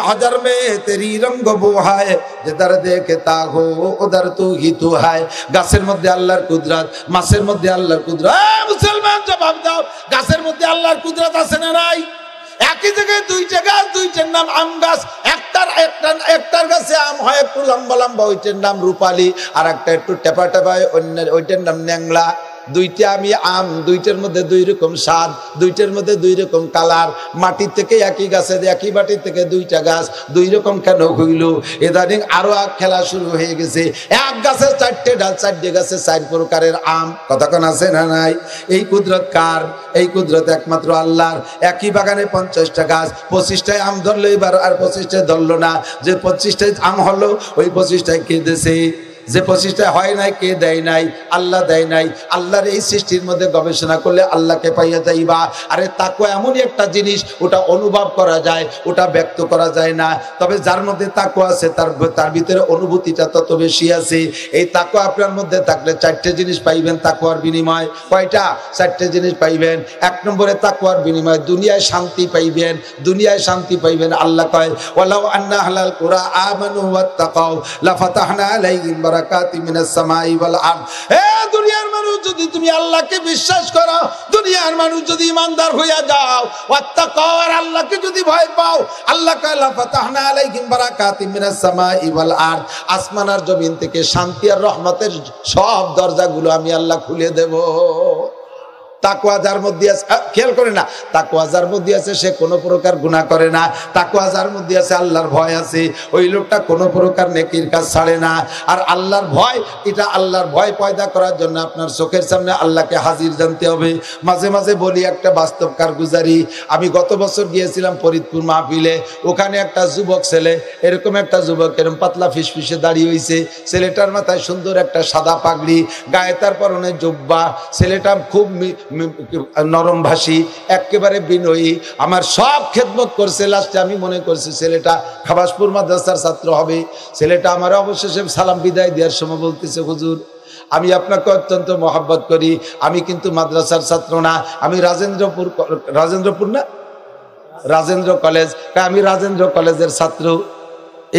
হাজার মে তেরি রঙ্গ বুহায়, যে তার দেখে তা হো উদার তু হি তু হায়। গাছের মধ্যে আল্লাহর কুদরত, মাছের মধ্যে আল্লাহর কুদরত। মুসলমান জবাব দাও, গাছের মধ্যে আল্লাহর কুদরত আছে না নাই? একই জায়গায় 2টা গাছ, 2টার নাম আম গাছ। একটার গাছে আম হয় একটু লম্বা লম্বা, ওইটার নাম রূপালী, আর একটা একটু টেপা টেপা, ওইটার নাম ন্যাংলা। 2টা আমি আম, 2টার মধ্যে 2 রকম স্বাদ, 2টার মধ্যে 2 রকম কালার। মাটি থেকে একই গাছে, একই মাটি থেকে 2টা গাছ 2 রকম কেন হইল? ইদানিং আরো খেলা শুরু হয়ে গেছে, এক গাছে 4টে ডাল, 4টে গাছে 4 প্রকারের আম। কতক্ষণ আছে না নাই? এই কুদরত কার? এই কুদরত একমাত্র আল্লাহর। একই বাগানে 50টা গাছ, 25টায় আম ধরলো, এবার আর 25টায় ধরলো না। যে 25টায় আম হলো, ওই 25টায় কে দিয়েছে? যে 25টায় হয় নাই, কে দেয় নাই? আল্লাহ দেয় নাই। আল্লাহর এই সৃষ্টির মধ্যে গবেষণা করলে আল্লাহকে পাইয়া যাইবা। আরে তাকওয়া এমনই একটা জিনিস, ওটা অনুভব করা যায়, ওটা ব্যক্ত করা যায় না। তবে যার মধ্যে তাকওয়া আছে, তার ভিতরে অনুভূতিটা তত বেশি আছে। এই তাকওয়া আপনার মধ্যে থাকলে 4টে জিনিস পাইবেন তাকওয়ার বিনিময়। কয়টা? 4টে জিনিস পাইবেন। 1 নম্বরে তাকওয়ার বিনিময় দুনিয়ায় শান্তি পাইবেন, দুনিয়ায় শান্তি পাইবেন। আল্লাহ কয় ওয়ালাউ আন্না আহলাল কুরা আমানু ওয়াত্তাকাউ লাফাতাহনা আলাইহিম বারাকাতিম মিনাস সামাই ওয়াল আরদ। হে দুনিয়ার মানুষ, যদি তুমি আল্লাহকে বিশ্বাস করো, দুনিয়ার মানুষ যদি ইমানদার হইয়া যাও, ওয়াত্তাকাউ, আর আল্লাহকে যদি ভয় পাও, আল্লাহ কয় লাফাতাহনা আলাইহিম বারাকাতিম মিনাস সামাই ওয়াল আরদ, আসমান আর জমিন থেকে শান্তি আর রহমতের সব দরজাগুলো আমি আল্লাহ খুলে দেব। তাকওয়া যার মধ্যে আছে, খেয়াল করে না, তাকওয়া যার মধ্যে আছে সে কোনো প্রকার গুনাহ করে না। তাকওয়া যার মধ্যে আছে, আল্লাহর ভয় আছে, ওই লোকটা কোনো প্রকার নেকির কাজ ছাড়ে না। আর আল্লাহর ভয়, এটা আল্লাহর ভয় পয়দা করার জন্য আপনার চোখের সামনে আল্লাহকে হাজির জানতে হবে। মাঝে মাঝে বলি একটা বাস্তব কারগুজারি। আমি গত বছর গিয়েছিলাম ফরিদপুর মাহফিলে, ওখানে একটা যুবক ছেলে, এরকম একটা যুবক, এরকম পাতলা ফিসফিসে দাঁড়িয়ে হয়েছে। ছেলেটার মাথায় সুন্দর একটা সাদা পাগড়ি, গায়ে তার পরনে জুব্বা। ছেলেটা খুব নরম ভাষী, একেবারে বিনয়ী, আমার সব খেদমত করছে। লাস্টে আমি মনে করছি ছেলেটা খাবাসপুর মাদ্রাসার ছাত্র হবে। ছেলেটা আমার অবশেষে সালাম বিদায় দেওয়ার সময় বলতেছে, হুজুর আমি আপনাকে অত্যন্ত মহব্বত করি, আমি কিন্তু মাদ্রাসার ছাত্র না, আমি রাজেন্দ্রপুর না রাজেন্দ্র কলেজ, আমি রাজেন্দ্র কলেজের ছাত্র,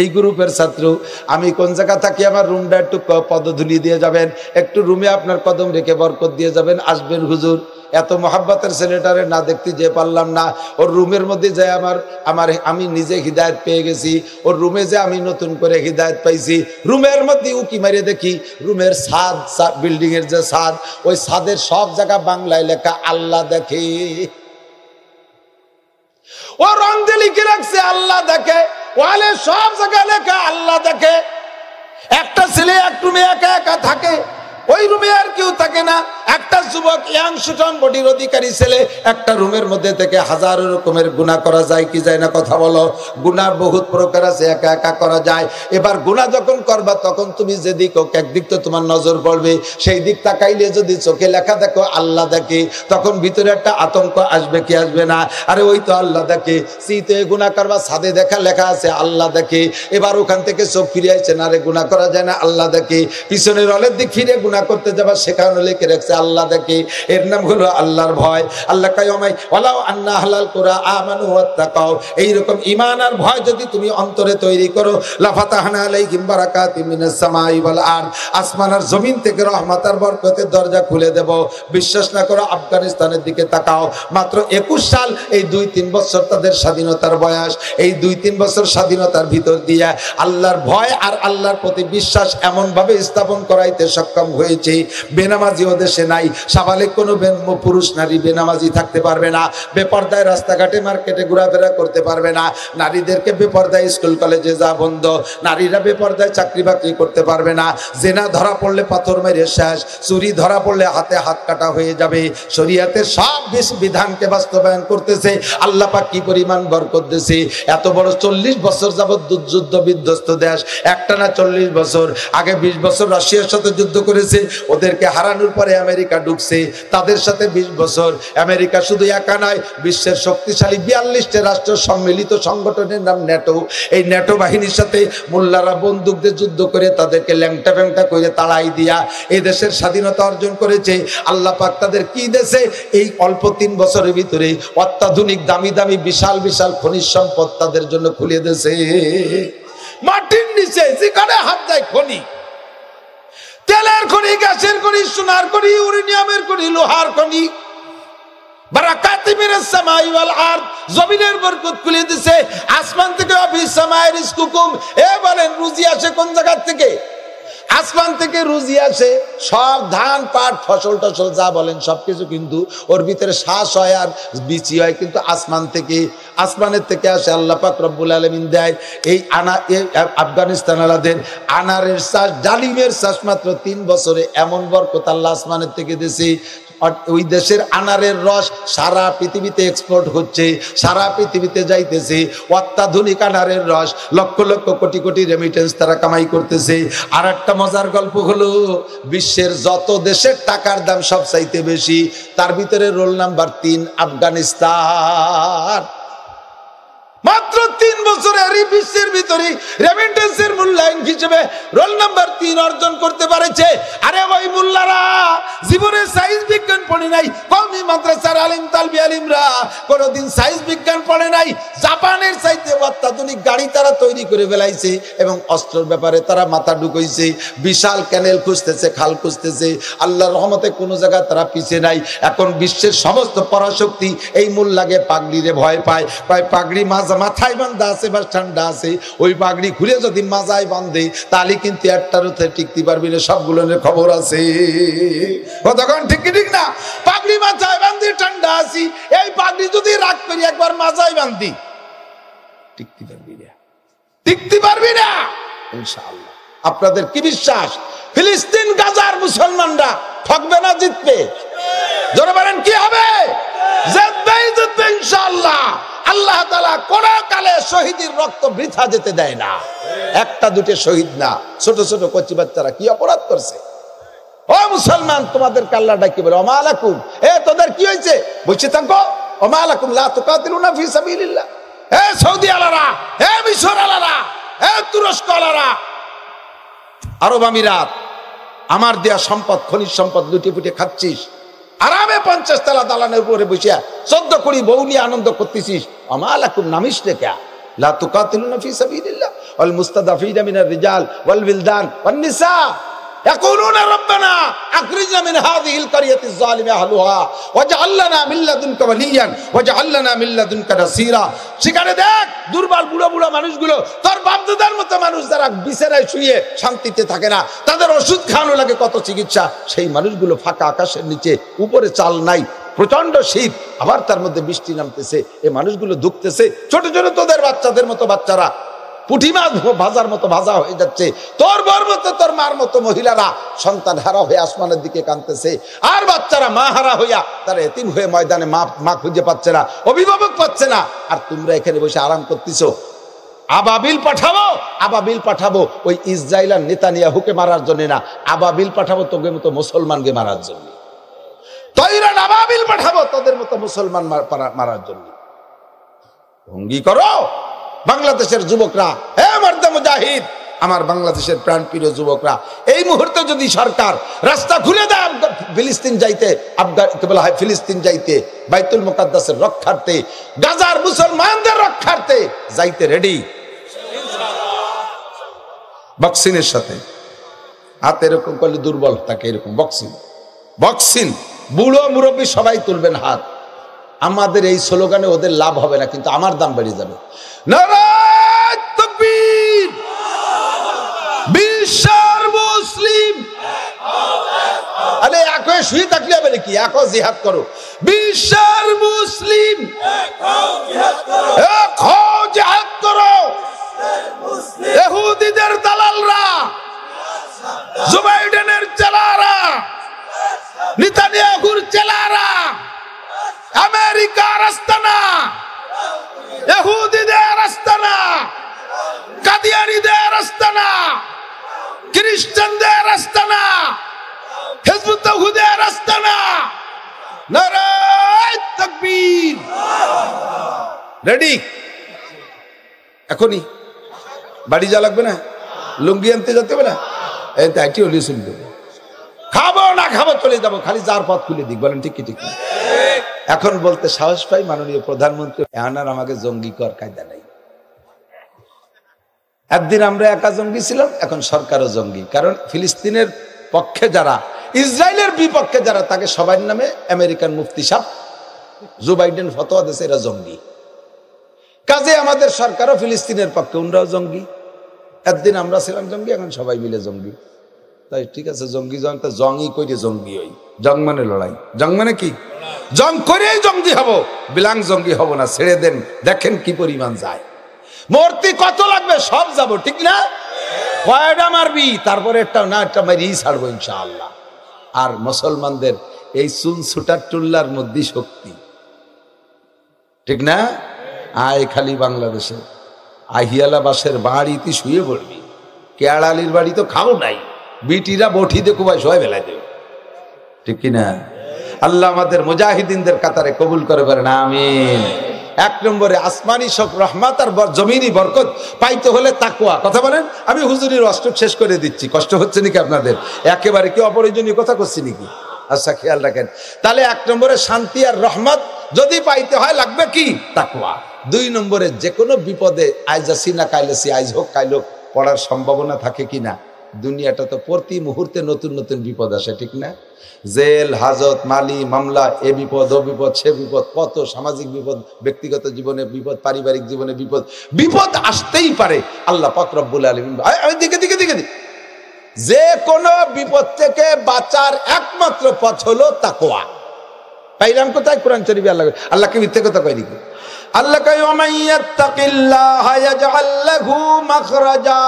এই গ্রুপের ছাত্র। আমি কোন জায়গা থাকি, আমার রুমটা একটু পদধূলি দিয়ে যাবেন, একটু রুমে আপনার কদম রেখে বরকত দিয়ে যাবেন, আসবেন হুজুর। এত মহাব্বতের ছেলেটারে না দেখতে যে পারলাম না। ওর রুমের মধ্যে যে আমি নিজে হিদায়ত পেয়ে গেছি, ওর রুমে যে আমি নতুন করে হিদায়ত পাইছি। রুমের মধ্যে উকি মারে দেখি রুমের ছাদ, বিল্ডিং এর যে ছাদ, ওই ছাদের সব জায়গা বাংলায় লেখা আল্লাহ দেখে। ও রং দিয়ে লিখে রাখছে আল্লাহ দেখে, ওয়ালে সব জায়গায় লেখা আল্লাহ দেখে। একটা ছেলে এক রুমে একা একা থাকে, ওই রুমে আর কেউ থাকে না। একটা যুবক ইয়াং সুঠাম বডির অধিকারী ছেলে একটা রুমের মধ্যে থেকে হাজারো রকমের গুনাহ করা যায় কি যায় না, কথা বলো। গুনার বহুত প্রকার আছে, একা একা করা যায়। এবার গুনাহ যখন করবা তখন তুমি যেদিক হোক একদিক তো তোমার নজর পড়বে, সেই দিক তাকাইলে যদি চোখে লেখা দেখো আল্লাহ দেখে, তখন ভিতরে একটা আতঙ্ক আসবে কি আসবে না? আরে ওই তো আল্লাহ দেখে। শীতে গুনাহ করবা, ছাদে দেখা লেখা আছে আল্লাহ দেখে। এবার ওখান থেকে চোখ ফিরে আসছে না, রে গুনাহ করা যায় না, আল্লাহ দেখে। পিছনের রলের দিক ফিরে গুনাহ করতে যাবা, সেখানে লিখে রাখছে আল্লাহ দেখে। এর নাম হলো আল্লাহর ভয়। আল্লাহ কায়মাই ওয়ালাউ আন্না আহলাল কুরা আমানু ওয়াত্তাকাও, এইরকম ঈমান আর ভয় যদি তুমি অন্তরে তৈরি করো, লাফাতাহনা আলাইহিম বারাকাতিম মিনাস সামাই ওয়াল আরদ, আসমান আর জমিন থেকে রহমত আর বরকতের দরজা খুলে দেব। বিশ্বাস না করো আফগানিস্তানের দিকে তাকাও, মাত্র 21 সাল, এই 2-3 বছর তাদের স্বাধীনতার বয়স। এই 2-3 বছর স্বাধীনতার ভিতর দিয়া আল্লাহর ভয় আর আল্লাহর প্রতি বিশ্বাস এমন ভাবে স্থাপন করাইতে সক্ষম হয়েছে, বেনামাজি ও দেশে নাই। সাবালিক কোনো পুরুষ নারী বেনামাজি থাকতে পারবে না, বেপর্দায় রাস্তাঘাটে মার্কেটে ঘোরাফেরা করতে পারবে না, নারীদেরকে বেপর্দায় স্কুল কলেজে যা বন্ধ, নারীরা বেপর্দায় চাকরি বাকরি করতে পারবে না। জেনা ধরা পড়লে পাথর মেরে শেষ, চুরি ধরা পড়লে হাতে হাত কাটা হয়ে যাবে। শরীয়তের সব বিধানকে বাস্তবায়ন করতেছে। আল্লাহ পাক কি পরিমাণ বরকত দিয়েছে। এত বড় 40 বছর যাবত যুদ্ধ বিধ্বস্ত দেশ, একটানা 40 বছর। আগে 20 বছর রাশিয়ার সাথে যুদ্ধ করেছে, ওদেরকে হারানোর পরে আমেরিকা ঢুকছে, তাদের সাথে 20 বছর। আমেরিকা শুধু একা নয়, বিশ্বের শক্তিশালী 42টা রাষ্ট্র সম্মিলিত সংগঠনের নাম ন্যাটো। এই ন্যাটো বাহিনীর সাথে মোল্লারা বন্দুক দিয়ে যুদ্ধ করে তাদেরকে ল্যাংটা ফ্যাংটা করে তাড়াই দিয়া এই দেশের স্বাধীনতা অর্জন করেছে। আল্লাহ পাক তাদের কি দেশে এই অল্প 3 বছরের ভিতরে অত্যাধুনিক দামি দামি বিশাল বিশাল খনিজ সম্পদ তাদের জন্য খুলে দিয়েছে। মাটির নিচে যেখানে হাত যায় খনি, তেলের খনি, গ্যাসের খনি, সোনার খনি, ইউরেনিয়ামের খনি, লোহার খনি, বারাকাতি মিনাস সামাই ওয়াল আরদ, জমিনের বরকত খুলে দিয়েছে। আসমান থেকে আফিস সামাই রিজকুকুম, এ বলেন রুজি আসে কোন জায়গা থেকে? আসমান থেকে রুজি আসে। সব ধান পাট ফসল টসল যা বলেন সবকিছু কিন্তু ওর ভিতরে শ্বাস হয় আর বিচি হয় কিন্তু আসমান থেকে। আসমানের থেকে আসে, আল্লাহ পাক রব্বুল আলামিন দেয়। এই আফগানিস্তান আলাদের আনারের চাষ, ডালিমের চাষ মাত্র 3 বছরে এমন বরকত আল্লাহ আসমানের থেকে দিয়েছে। ওই দেশের আনারের রস সারা পৃথিবীতে এক্সপোর্ট হচ্ছে, সারা পৃথিবীতে যাইতেছে। অত্যাধুনিক আনারের রস, লক্ষ লক্ষ কোটি কোটি রেমিটেন্স তারা কামাই করতেছে। আর একটা মজার গল্প হলো, বিশ্বের যত দেশের টাকার দাম সবচাইতে বেশি, তার ভিতরে রোল নাম্বার 3 আফগানিস্তান। মাত্র 3 বছরেরই বিশ্বের ভিতরে রেমিটেন্সের মূল্যায়ন হিসেবে রোল নাম্বার 3 অর্জন করতে পারেছে। আরে ওই মোল্লারা জীবনে সায়েন্স বিজ্ঞান পড়ে নাই, কওমি মাদ্রাসার আলিম তালবি আলিমরা কোনোদিন সায়েন্স বিজ্ঞান পড়ে নাই। জাপানের চাইতে অত্যাধুনিক গাড়ি তারা তৈরি করে ফেলাইছে এবং অস্ত্রের ব্যাপারে তারা মাথা ঢুকাইছে। বিশাল ক্যানেল খুঁজতেছে, খাল খুঁজতেছে। আল্লাহর রহমতে কোনো জায়গায় তারা পিছিয়ে নাই। এখন বিশ্বের সমস্ত পরাশক্তি এই মোল্লাকে পাগড়িরে ভয় পায়। কয় পাগড়ি মাথায় বান্ধা আছে বা ঠান্ডা আছে, ওই পাগড়ি খুলে যদি মাজায় বাঁধে তাহলে কিন্তু একটার টিকতে পারবি না। সবগুলোর খবর আছে, কতক্ষণ ঠিক ঠিক না? পাগড়ি মাথায় বান্ধি ঠান্ডা আছি, এই পাগড়ি যদি রাগ করি একবার মাজায় বান্ধি টিকতে পারবি না, টিকতে পারবি না ইনশাআল্লাহ। আপনাদের কি বিশ্বাস ফিলিস্তিন গাজার মুসলমানরা ঠকবে না জিতবে? জোরে বলেন কি হবে? জিতবেই জিতবে ইনশাআল্লাহ। আল্লাহ তাআলা কোন কালে শহীদের রক্ত বৃথা যেতে দেয় না। একটা দুটো শহীদ না, ছোট ছোট কচি বাচ্চারা কি অপরাধ করছে? ও মুসলমান, তোমাদেরকে আল্লাহ ডাকি বলে ওমা আলাকুম, তোদের কি হয়েছে? বলছে থাকো, ওমা আলাকুম লা তুকাতিলুনা ফি সাবিলিল্লাহ। সৌদি আলারা, মিশর আলারা, তুরস্ক আলারা, আরব আমিরাত, আমার দেয়া সম্পদ, খনিজ সম্পদ লুটে পুটে খাচ্ছিস, আরামে 50 তলা দালানের উপরে বসিয়া 14 কোটি বউ নিয়ে আনন্দ করতেছিস। ওমা আলাকুম নামিশলে কে লা তুকাতিলুনা ফি সাবিলিল্লাহ ওয়াল মুস্তাদাফিনা মিনার রিজাল ওয়াল বিলদান ওয়ান নিসা ইয়াকুলুনা রব্বানা আখরিজনা মিন হাযিহিল কারিয়াতিজ যালিমি আহলুহা ওয়াজআল লানা মিন লাদুনকা ওয়ালিয়ান ওয়াজআল লানা মিন লাদুনকা নাসীরা। সেখানে দেখ দুর্বল বুড়ো বুড়ো মানুষগুলো, তোর বাপদাদার মতো মানুষ যারা বিছানায় শুয়ে শান্তিতে থাকে না, তাদের ওষুধ খাওয়ানো লাগে কত চিকিৎসা, সেই মানুষগুলো ফাঁকা আকাশের নিচে, উপরে চাল নাই, প্রচন্ড শীত, আবার তার মধ্যে বৃষ্টি নামতেছে, এই মানুষগুলো দুঃখতেছে। ছোট ছোট তোদের বাচ্চাদের মতো বাচ্চারা পুঁটি মাছ ভাজার মতো ভাজা হয়ে যাচ্ছে, তোর বর মতো তোর মার মতো মহিলারা সন্তান হারা হয়ে আসমানের দিকে কাঁদতেছে, আর বাচ্চারা মা হারা হইয়া তারা এতিম হয়ে ময়দানে মা খুঁজে পাচ্ছে না, অভিভাবক পাচ্ছে না, আর তোমরা এখানে বসে আরাম করতেছো। আবাবিল পাঠাবো, আবাবিল পাঠাবো ওই ইসরায়েল আর নেতানিয়াহুকে মারার জন্য না, আবাবিল পাঠাবো তোদের মতো মুসলমানকে মারার জন্য। তৈরান আবাবিল পাঠাবো তোদের মতো মুসলমান মারার জন্য। ভঙ্গি করো বাংলাদেশের যুবকরা, হে মার্দা মুজাহিদ, আমার বাংলাদেশের প্রাণপ্রিয় যুবকরা, এই মুহূর্তে যদি সরকার রাস্তা খুলে দেয় ফিলিস্তিন যাইতে, ফিলিস্তিন যাইতে, বাইতুল মুকাদ্দাসের রক্ষার্থে, গাজার মুসলমানদের রক্ষার্থে যাইতে রেডি বক্সিনের সাথে। হাত এরকম করলে দুর্বল থাকে, এরকম বক্সিন বুড়ো মুরব্বী সবাই তুলবেন হাত। আমাদের এই স্লোগানে ওদের লাভ হবে না, কিন্তু আমার দাম বেড়ে যাবে। নারায়ে তাকবীর, বিশ্বের মুসলিম, আরে এক হয়ে শুয়ে থাকলে হবে নাকি? এক জিহাদ করো, বিশ্বের মুসলিম এক হও, জিহাদ করো। ইহুদিদের দালালরা, জো বাইডেনের চেলারা, নেতানিয়াহুর চেলারা, আমেরিকার আস্তানা, ইহুদিদের আস্তানা, কাদিয়ানীদের আস্তানা, খ্রিস্টানদের আস্তানা, হিজবুত তাওহীদের আস্তানা। নারায়ে তাকবীর, রেডি? এখনই বাড়ি যা লাগবে না, লুঙ্গি আনতে যেতে হবে না, এই তো একটি হলি শুনবে, খাবো না খাবো চলে যাবো, খালি যার পথ খুলে দিক। বলেন ঠিক কি ঠিক? এখন বলতে সাহস পাই মাননীয় প্রধানমন্ত্রী, এখন আর আমাকে জঙ্গি কর কায়দা নাই। একদিন আমরা একা জঙ্গি ছিলাম, এখন সরকারও জঙ্গি। কারণ ফিলিস্তিনের পক্ষে যারা, ইসরায়েলের বিপক্ষে যারা, তাকে সবার নামে আমেরিকান মুফতি সাহেব জো বাইডেন ফতোয়া দিয়েছে এরা জঙ্গি। কাজে আমাদের সরকারও ফিলিস্তিনের পক্ষে, উনরাও জঙ্গি। একদিন আমরা ছিলাম জঙ্গি, এখন সবাই মিলে জঙ্গি। তাই ঠিক আছে, জঙ্গি জঙ্গি করে জঙ্গি হই। জং মানে লড়াই, জং মানে কি? জং করেই জঙ্গি হব, বিলাং জঙ্গি হব না। ছেড়ে দেন, দেখেন কি পরিমাণ যায়। মূর্তি কত লাগবে সব যাব, ঠিক না? কয়টা মারবি, তারপরে একটা না একটা মারি ছাড়বো ইনশাআল্লাহ। আর মুসলমানদের এই চুন ছুটার টুল্লার মধ্যে শক্তি, ঠিক না? আয় খালি বাংলাদেশে আহিয়ালা বাসের বাড়িতে শুয়ে পড়বি, কেয়াড়ালির বাড়ি তো খাও নাই, বিটিরা বঠি দেখো ভাই সবাই বেলায় দেবে, ঠিক কিনা? আল্লাহ আমাদের মুজাহিদিনদের কাতারে কবুল করে বলেন আমিন। এক নম্বরে আসমানি সব রহমত আর জমিনি বরকত পাইতে হলে তাকওয়া। কথা বলেন, আমি হুজুরের অষ্টক শেষ করে দিচ্ছি, কষ্ট হচ্ছে নাকি আপনাদের? একেবারে কি অপ্রয়োজনীয় কথা করছি নাকি? আচ্ছা খেয়াল রাখেন। তাহলে এক নম্বরে শান্তি আর রহমত যদি পাইতে হয় লাগবে কি? তাকওয়া। দুই নম্বরে যে কোনো বিপদে আইজ আসি না কাইলেছি, আইজ হোক কাইল হোক, পড়ার সম্ভাবনা থাকে কিনা? দুনিয়াটা তো প্রতি মুহূর্তে নতুন নতুন বিপদ আসে, ঠিক না? জেল হাজত মালি মামলা, এ বিপদ ও বিপদ সে বিপদ, কত সামাজিক বিপদ, ব্যক্তিগত জীবনে বিপদ, পারিবারিক জীবনে বিপদ, বিপদ আসতেই পারে। আল্লাহ পাক রব্বুল আলামিন দিকে যে কোনো বিপদ থেকে বাঁচার একমাত্র পথ হলো তাকওয়া। পাইলাম কোথায়? কোরআন শরীফে আল্লাহকে মিথ্যে কথা কয় নাকি? আল্লাহ কয় ওয়ামান ইয়াত্তাকিল্লাহা ইয়াজআল লাহু মাখরাজা,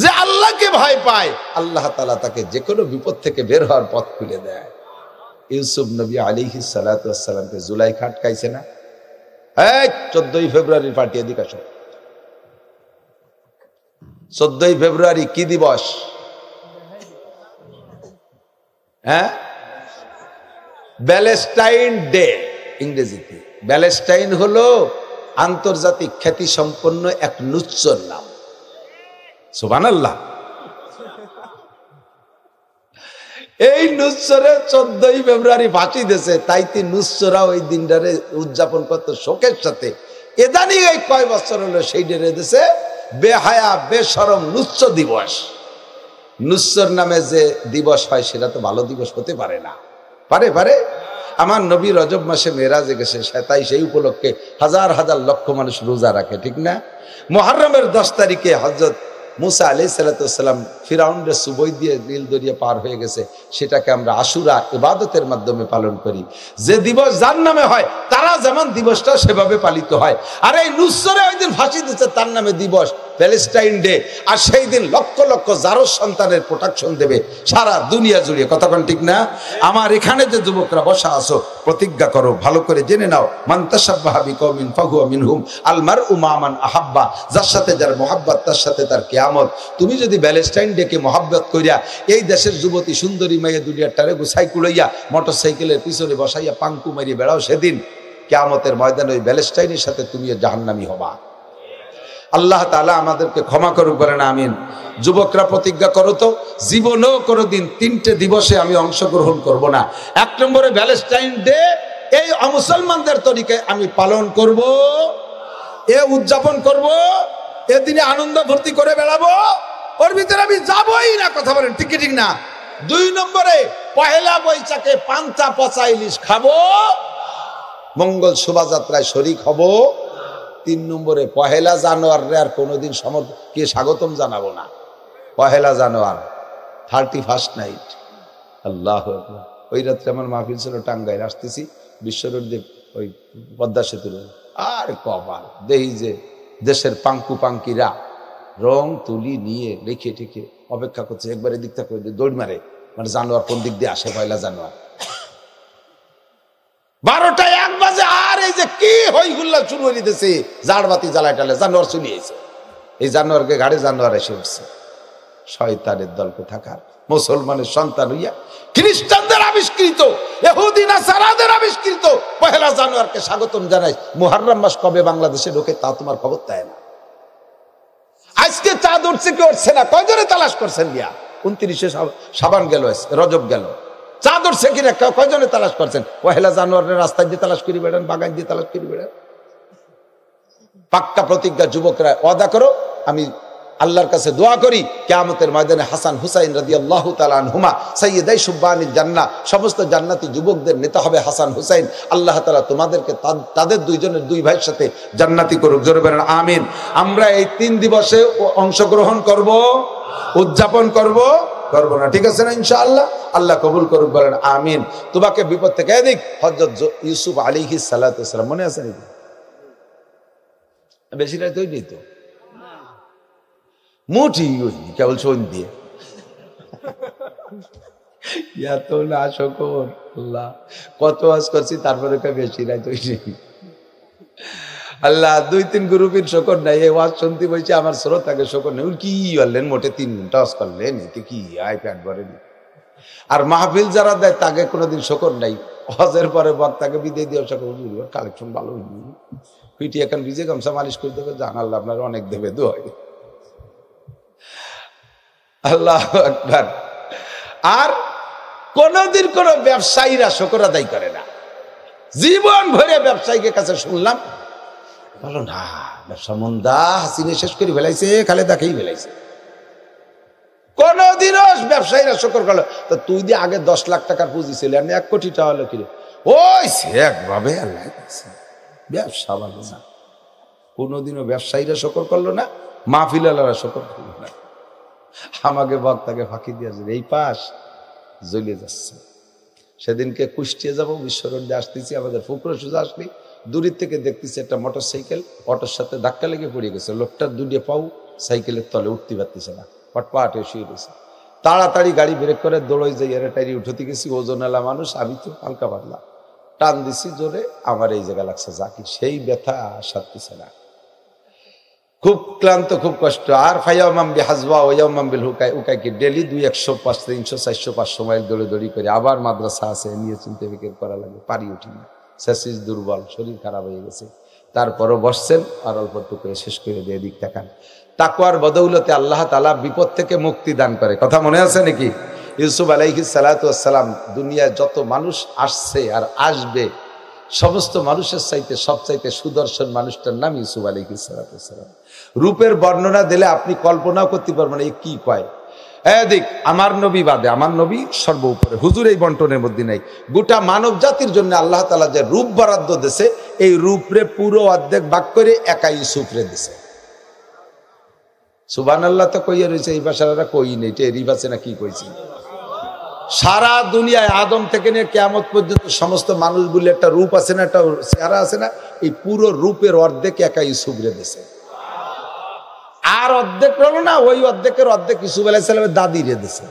যে আল্লাহকে ভয় পায় আল্লাহ তাআলা তাকে যে কোনো বিপদ থেকে বের হওয়ার পথ খুলে দেয়। ইউসুফ নবী আলাইহিস সালাতু ওয়াস সালামকে জুলাইখা আটকাইছে না? এই 14 ফেব্রুয়ারি পাঠিয়ে দিক আসো, 14ই ফেব্রুয়ারি কি দিবস? হ্যাঁ, ব্যালেস্টাইন ডে ইংরেজিতে। ব্যালেস্টাইন হলো আন্তর্জাতিক খ্যাতি সম্পন্ন এক নুচ্চর নাম। সুবহানাল্লাহ। এই নুচ্চরে 14ই ফেব্রুয়ারি ফাঁসি দিয়েছে, তাইতে নুচ্চরা ওই দিনটারে উদযাপন করত শোকের সাথে। এদানি এই কয় বছর হলো সেই ডেরে দিয়েছে বেহায়া বেশরম নুচ্চ দিবস। নুচ্চর নামে যে দিবস হয় সেটা তো ভালো দিবস হতে পারে না। পারে আমার নবী রজব মাসে মেরাজে গেছে, তাই সেই উপলক্ষে হাজার হাজার লক্ষ মানুষ রোজা রাখে, ঠিক না? মুহররমের 10 তারিখে হযরত মুসা আলাইহিস সালাম ফিরাউনের সুবই দিয়ে নীল দরিয়া পার হয়ে গেছে, সেটাকে আমরা আশুরা ইবাদতের মাধ্যমে পালন করি। যে দিবস যার নামে হয় তারা যেমন দিবসটা সেভাবে পালিত হয়। আর এই নুসরে ওই দিন ফাঁসি দিচ্ছে, তার নামে দিবস প্যালেস্টাইন ডে। আর সেই দিন লক্ষ লক্ষ জারজ সন্তানের প্রোটেকশন দেবে সারা দুনিয়া জুড়ে। কতক্ষণ ঠিক না? আমার এখানে যে যুবকরা বসা আছো, প্রতিজ্ঞা করো, ভালো করে জেনে নাও, মান তাশাব্বাহা বিকওমিন ফাহুয়া মিনহুম, আল মারউ মা মান আহাব্বা। যার সাথে যার মহব্বত তার সাথে তার কিয়ামত। তুমি যদি ব্যালেস্টাইন ডেকে মহব্বত করিয়া এই দেশের যুবতী সুন্দরী মেয়ে দুনিয়াটারে গুছাই কুলাইয়া মোটরসাইকেলের পিছনে বসাইয়া পাঙ্কু মারিয়ে বেড়াও, সেদিন কিয়ামতের ময়দানে ওই ব্যালেস্টাইনের সাথে তুমিও জাহান্নামী হবা। আল্লাহ তাআলা আমাদেরকে ক্ষমা করুক, বলেন আমিন। যুবকরা প্রতিজ্ঞা করো তো, জীবনেও কোনোদিন 3টে দিবসে আমি অংশগ্রহণ করব না। 1 নম্বরে ব্যালেস্টাইন ডে, এই অমুসলমানদের তরিকায় আমি পালন করব, এ উদযাপন করব, এদিনে আনন্দ ভর্তি করে বেড়াবো, ওর ভিতরে আমি যাবই না। কথা বলেন ঠিক ঠিক না? 2 নম্বরে পহেলা বৈশাখে পান্তা পচা ইলিশ খাবো, মঙ্গল শোভাযাত্রায় শরীক হব। 3 নম্বরে পহেলা জানুয়ারি আর কোনোদিন কে স্বাগতম জানাবো না। পহেলা জানুয়ারি 31st নাইট। আল্লাহু আকবার। ওই রাত্রে আমার মাহফিল ছিল টাঙ্গাইল, আসতেছি বিশ্বরোডদেব ওই পদ্মা সেতুর, আর কপাল দেখি যে দেশের পাঙ্কু পাঙ্কিরা রং তুলি নিয়ে রেখে ঠেকে অপেক্ষা করছে, একবারে দিকটা করে দৌড় মারে, মানে জানোয়ার কোন দিক দিয়ে আসে পয়লা জানুয়ারি। 12টা 1 বাজে, আর এই যে কি হই হুল্লা শুরু হয়ে দিতেছে, জাড়বাতি জ্বালায় টালে জানোয়ার চলিয়েছে। এই জানোয়ারকে ঘাড়ে জানোয়ার এসে উঠছে। শয়তানের দল কোথাকার, মুসলমানের সন্তান হইয়া খ্রিস্টানদের আবিষ্কৃত, ইহুদি নাসারাদের আবিষ্কৃত পহেলা জানুয়ারকে স্বাগতম জানাই। মুহররম মাস কবে বাংলাদেশে ঢোকে তা তোমার খবর তাই না। আজকে চাঁদ উঠছে কি উঠছে না, কয়জনে তালাশ করছেন গিয়া? 29শে শাবান গেল, রজব গেল, চাঁদ উঠছে কিনা কয়জনে তালাশ করছেন? পহেলা জানুয়ারের রাস্তায় দিয়ে তালাশ করে বেড়ান, বাগান দিয়ে তালাশ করে বেড়ান। পাক্কা প্রতিজ্ঞা যুবকরা ওয়াদা করো। আমি আল্লাহর কাছে দোয়া করি কিয়ামতের ময়দানে হাসান হুসাইন রাদিয়াল্লাহু তাআলা আনহুমা সাইয়্যিদাই শুববানিল জান্নাহ, সমস্ত জান্নাতি যুবকদের নেতা হবে হাসান হুসাইন। আল্লাহ তাআলা তোমাদেরকে তাদের 2 জনের 2 ভাইয়ের সাথে জান্নাতি করুক, জোরে বলেন আমিন। আমরা এই 3 দিবসে অংশগ্রহণ করব, উদযাপন করব না, ঠিক আছে না? ইনশাআল্লাহ আল্লাহ কবুল করুক, বলেন আমিন। তোমাকে বিপদ থেকে এদিক হযরত ইউসুফ আলাইহিস সালাতু ওয়াস সালাম, মনে আছে নাকি? বেশি রাত হইনি তো, মোটি হইনি, কেবল শোন দিয়ে এত না শকর আল্লাহ, কত আজ করছি তারপরে বেশি রাত হইনি। আল্লাহ 2-3 গ্রুপের শকর নাই, এই ওয়াজ শুনতে বলছে আমার শ্রোতাকে শকর নেই। কি বললেন মোটে 3 ঘন্টা ওয়াজ করলেন, এতে কি আয় প্যাট ভরেনি। আর মাহফিল যারা দেয় তাকে কোনোদিন শকর নাই। হজের পরে বক্তাকে বিদায় দিয়ে শকর, কালেকশন ভালো হয়নি, পিটি এখন ভিজে গামছা মালিশ করে দেবে, জান আল্লাহ আপনার অনেক দেবে, দোয়া। আল্লাহু আকবার। আর কোনদিন কোন ব্যবসায়ীরা শকর আদায় করে না। জীবন ভরে ব্যবসায়ীদের কাছে শুনলাম, বলো না ব্যবসা মন্দা, হাসিনে শেষ করে ফেলাইছে, খালেদা খেয়ে ফেলাইছে। কোনদিনও ব্যবসায়ীরা শকর করলো তো তুই দিয়ে আগে 10 লাখ টাকার পুঁজি ছিল, আমি 1 কোটি টাকা হলো কিরে, ওই সে একভাবে আল্লাহ ব্যবসা ভালো না। কোনদিনও ব্যবসায়ীরা শকর করলো না, মাহফিল আলারা শকর করলো না। আমাকে বক্তাকে ফাঁকি দিয়েছে, এই পাশ জ্বলে যাচ্ছে। সেদিনকে কুষ্টিয়া যাবো, বিশ্বরোডে আসতেছি, আমাদের ফুকরো সোজা আসলি দূরের থেকে দেখতেছি একটা মোটরসাইকেল অটোর সাথে ধাক্কা লেগে পড়ে গেছে। লোকটার 2 পাও সাইকেলের তলে উঠতে পারতেছে না, পটপাট শুয়ে গেছে। তাড়াতাড়ি গাড়ি ব্রেক করে দৌড়ই যাই, এর টাইরি উঠতে গেছি, ওজনওয়ালা মানুষ, আমি তো হালকা পাতলা, টান দিছি জোরে, আমার এই জায়গা লাগছে, যা কি সেই ব্যথা সারতেছে না। খুব ক্লান্ত, খুব কষ্ট। আর ফাইয়ামাম বিহাজবা ওয়ামাম বিল উকাই কি ডেলি 200, 500, 300, 400, 500 মাইল দৌড়ি করে আবার মাদ্রাসা আছে, নিয়ে চিন্তা ফিকির করা লাগে, পারি উঠি না, শেষ দুর্বল, শরীর খারাপ হয়ে গেছে। তারপরও বসছেন আর অল্পটুকু শেষ করে দিয়ে দিক দেখান। তাকওয়ার বদৌলতে আল্লাহ তাআলা বিপদ থেকে মুক্তি দান করে। কথা মনে আছে নাকি? ইউসুফ আলাইহিস সালাতু ওয়াস সালাম, দুনিয়ায় যত মানুষ আসছে আর আসবে সমস্ত মানুষের চাইতে সবচাইতে সুদর্শন মানুষটার নাম ইউসুফ আলাইহিস সালাতু ওয়াস সালাম। রূপের বর্ণনা দিলে আপনি কল্পনাও করতে পারবেন না, এ কি কয়। দেখ, আমার নবী বাদে, আমার নবী সর্ব উপরে, হুজুর এই বন্টনের মধ্যে নাই। গোটা মানব জাতির জন্য আল্লাহ তাআলা যে রূপ বরাদ্দ দিয়েছে, এই রূপরে পুরো অর্ধেক ভাগ করে একা ইউসুফরে দিছে। সুবহানাল্লাহ তো কইয়া রয়েছে, এই ভাষাটা কই নেই, টেরি বাসে না কি কইছি। সারা দুনিয়ায় আদম থেকে নিয়ে কিয়ামত পর্যন্ত সমস্ত মানুষগুলি একটা রূপ আছে না, একটা চেহারা আছে না, এই পুরো রূপের অর্ধেক একা ইউসুফরে দিছে। আর অর্ধেক হলো না, ওই অর্ধেকের অর্ধেক ইউসুফ আলাইহিস সালামের দাদি রে দিছে।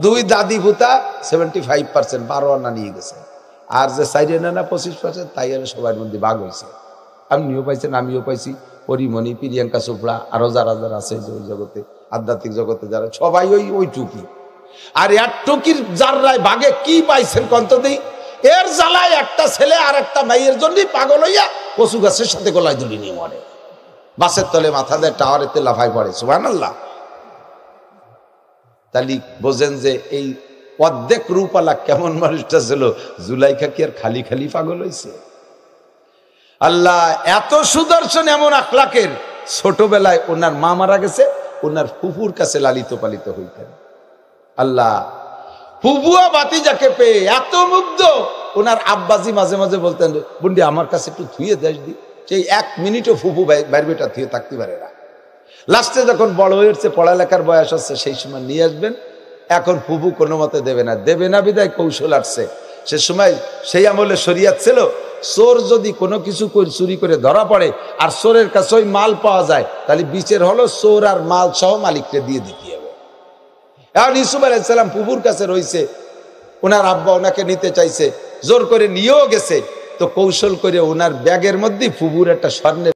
2 দাদি ভূতা 75%, 12 আনা নিয়ে গেছে। আর যে 4 আনা না 25%, তাই আর সবার মধ্যে ভাগ হয়েছে। আপনিও পাইছেন, আমিও পাইছি, পরিমণি, প্রিয়াঙ্কা চোপড়া, আরো যারা যারা আছে ওই জগতে, আধ্যাত্মিক জগতে যারা, সবাই ওই টুকি। আর এর টুকির যারাই ভাগে কি পাইছেন কন্ত দেই, এর জ্বালায় একটা ছেলে আর একটা মাইয়ের জন্য পাগল হইয়া কচু গাছের সাথে গলায় দড়ি নিয়ে মরে, বাসের তলে মাথা দেয়, টাওয়ারেতে লাফাই পড়ে। সুবহানাল্লাহ। তাহলে বোঝেন যে এই অর্ধেক রূপালা কেমন মানুষটা ছিল। জুলাইখা কি আর খালি খালি পাগল হয়েছে? আল্লাহ এত সুদর্শন, এমন আখলাকের, ছোটবেলায় ওনার মা মারা গেছে, ওনার ফুফুর কাছে লালিত পালিত হইতেন। আল্লাহ ফুফুয়া বাতিজাকে পেয়ে এত মুগ্ধ, ওনার আব্বাজি মাঝে মাঝে বলতেন, বুন্ডি আমার কাছে একটু ধুয়ে দেশ দি। সেই 1 মিনিটও ফুফু বাইরবেটা ধুয়ে থাকতে পারে না। লাস্টে যখন বড় হয়ে উঠছে, পড়ালেখার বয়স হচ্ছে, সেই সময় নিয়ে আসবেন। এখন ফুফু কোনো মতে দেবে না বিদায় কৌশল আসছে। সে সময় সেই আমলে শরিয়াত ছিল, চোর যদি কোনো কিছু চুরি করে ধরা পড়ে আর চোরের কাছে ওই মাল পাওয়া যায়, তাহলে বিচার হলো চোর আর মাল সহ মালিককে দিয়ে দিতে হবে। এখন ইউসুফ আলাইহিস সালাম ফুফুর কাছে রয়েছে, ওনার আব্বা ওনাকে নিতে চাইছে, জোর করে নিয়েও গেছে। তো কৌশল করে ওনার ব্যাগের মধ্যে ফুফুর একটা স্বর্ণের